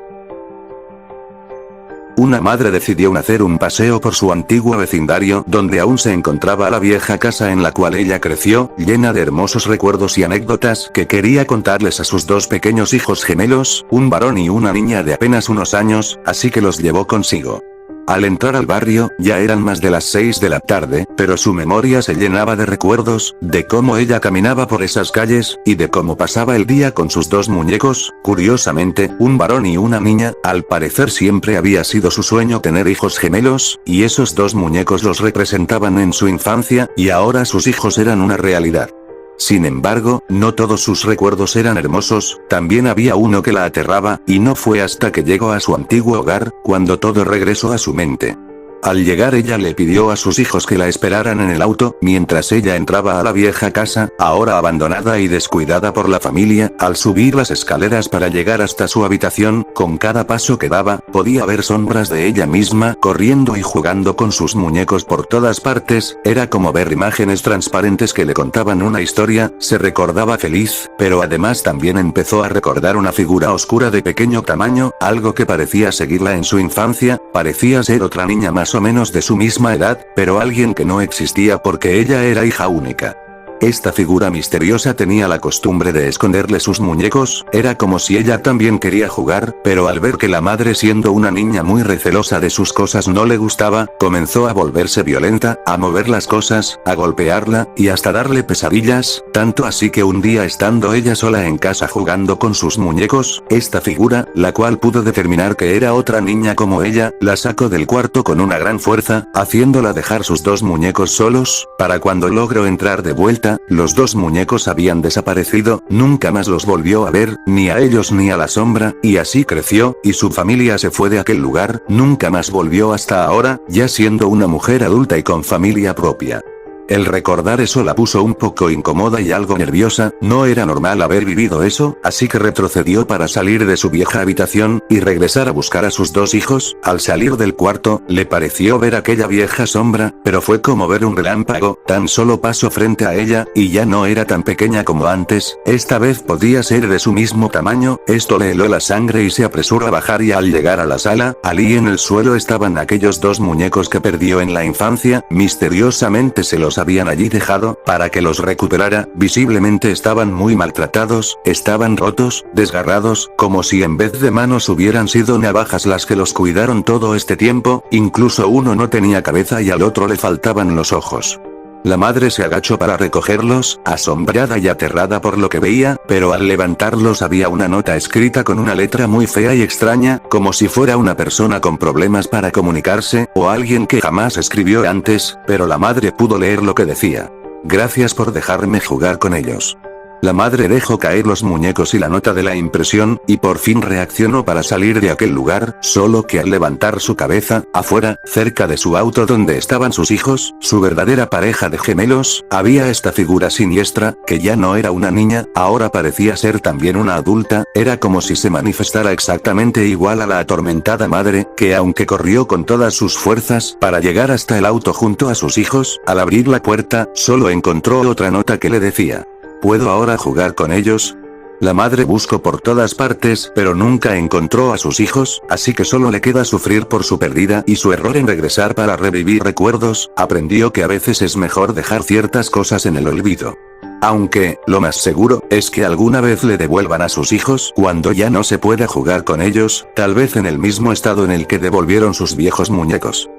Una madre decidió hacer un paseo por su antiguo vecindario donde aún se encontraba la vieja casa en la cual ella creció, llena de hermosos recuerdos y anécdotas que quería contarles a sus dos pequeños hijos gemelos, un varón y una niña de apenas unos años, así que los llevó consigo. Al entrar al barrio, ya eran más de las 6 de la tarde, pero su memoria se llenaba de recuerdos, de cómo ella caminaba por esas calles, y de cómo pasaba el día con sus dos muñecos. Curiosamente, un varón y una niña, al parecer siempre había sido su sueño tener hijos gemelos, y esos dos muñecos los representaban en su infancia, y ahora sus hijos eran una realidad. Sin embargo, no todos sus recuerdos eran hermosos, también había uno que la aterraba, y no fue hasta que llegó a su antiguo hogar, cuando todo regresó a su mente. Al llegar ella le pidió a sus hijos que la esperaran en el auto, mientras ella entraba a la vieja casa, ahora abandonada y descuidada por la familia. Al subir las escaleras para llegar hasta su habitación, con cada paso que daba, podía ver sombras de ella misma, corriendo y jugando con sus muñecos por todas partes. Era como ver imágenes transparentes que le contaban una historia. Se recordaba feliz, pero además también empezó a recordar una figura oscura de pequeño tamaño, algo que parecía seguirla en su infancia. Parecía ser otra niña más o menos de su misma edad, pero alguien que no existía porque ella era hija única. Esta figura misteriosa tenía la costumbre de esconderle sus muñecos, era como si ella también quería jugar, pero al ver que la madre, siendo una niña muy recelosa de sus cosas, no le gustaba, comenzó a volverse violenta, a mover las cosas, a golpearla, y hasta darle pesadillas, tanto así que un día, estando ella sola en casa jugando con sus muñecos, esta figura, la cual pudo determinar que era otra niña como ella, la sacó del cuarto con una gran fuerza, haciéndola dejar sus dos muñecos solos. Para cuando logró entrar de vuelta, los dos muñecos habían desaparecido, nunca más los volvió a ver, ni a ellos ni a la sombra, y así creció, y su familia se fue de aquel lugar, nunca más volvió hasta ahora, ya siendo una mujer adulta y con familia propia. El recordar eso la puso un poco incómoda y algo nerviosa, no era normal haber vivido eso, así que retrocedió para salir de su vieja habitación, y regresar a buscar a sus dos hijos. Al salir del cuarto, le pareció ver aquella vieja sombra, pero fue como ver un relámpago, tan solo pasó frente a ella, y ya no era tan pequeña como antes, esta vez podía ser de su mismo tamaño. Esto le heló la sangre y se apresuró a bajar, y al llegar a la sala, allí en el suelo estaban aquellos dos muñecos que perdió en la infancia, misteriosamente se los habían allí dejado, para que los recuperara. Visiblemente estaban muy maltratados, estaban rotos, desgarrados, como si en vez de manos hubieran sido navajas las que los cuidaron todo este tiempo, incluso uno no tenía cabeza y al otro le faltaban los ojos. La madre se agachó para recogerlos, asombrada y aterrada por lo que veía, pero al levantarlos había una nota escrita con una letra muy fea y extraña, como si fuera una persona con problemas para comunicarse, o alguien que jamás escribió antes, pero la madre pudo leer lo que decía. Gracias por dejarme jugar con ellos. La madre dejó caer los muñecos y la nota de la impresión, y por fin reaccionó para salir de aquel lugar, solo que al levantar su cabeza, afuera, cerca de su auto donde estaban sus hijos, su verdadera pareja de gemelos, había esta figura siniestra, que ya no era una niña, ahora parecía ser también una adulta. Era como si se manifestara exactamente igual a la atormentada madre, que aunque corrió con todas sus fuerzas para llegar hasta el auto junto a sus hijos, al abrir la puerta, solo encontró otra nota que le decía: ¿puedo ahora jugar con ellos? La madre buscó por todas partes, pero nunca encontró a sus hijos, así que solo le queda sufrir por su pérdida y su error en regresar para revivir recuerdos. Aprendió que a veces es mejor dejar ciertas cosas en el olvido. Aunque, lo más seguro, es que alguna vez le devuelvan a sus hijos cuando ya no se pueda jugar con ellos, tal vez en el mismo estado en el que devolvieron sus viejos muñecos.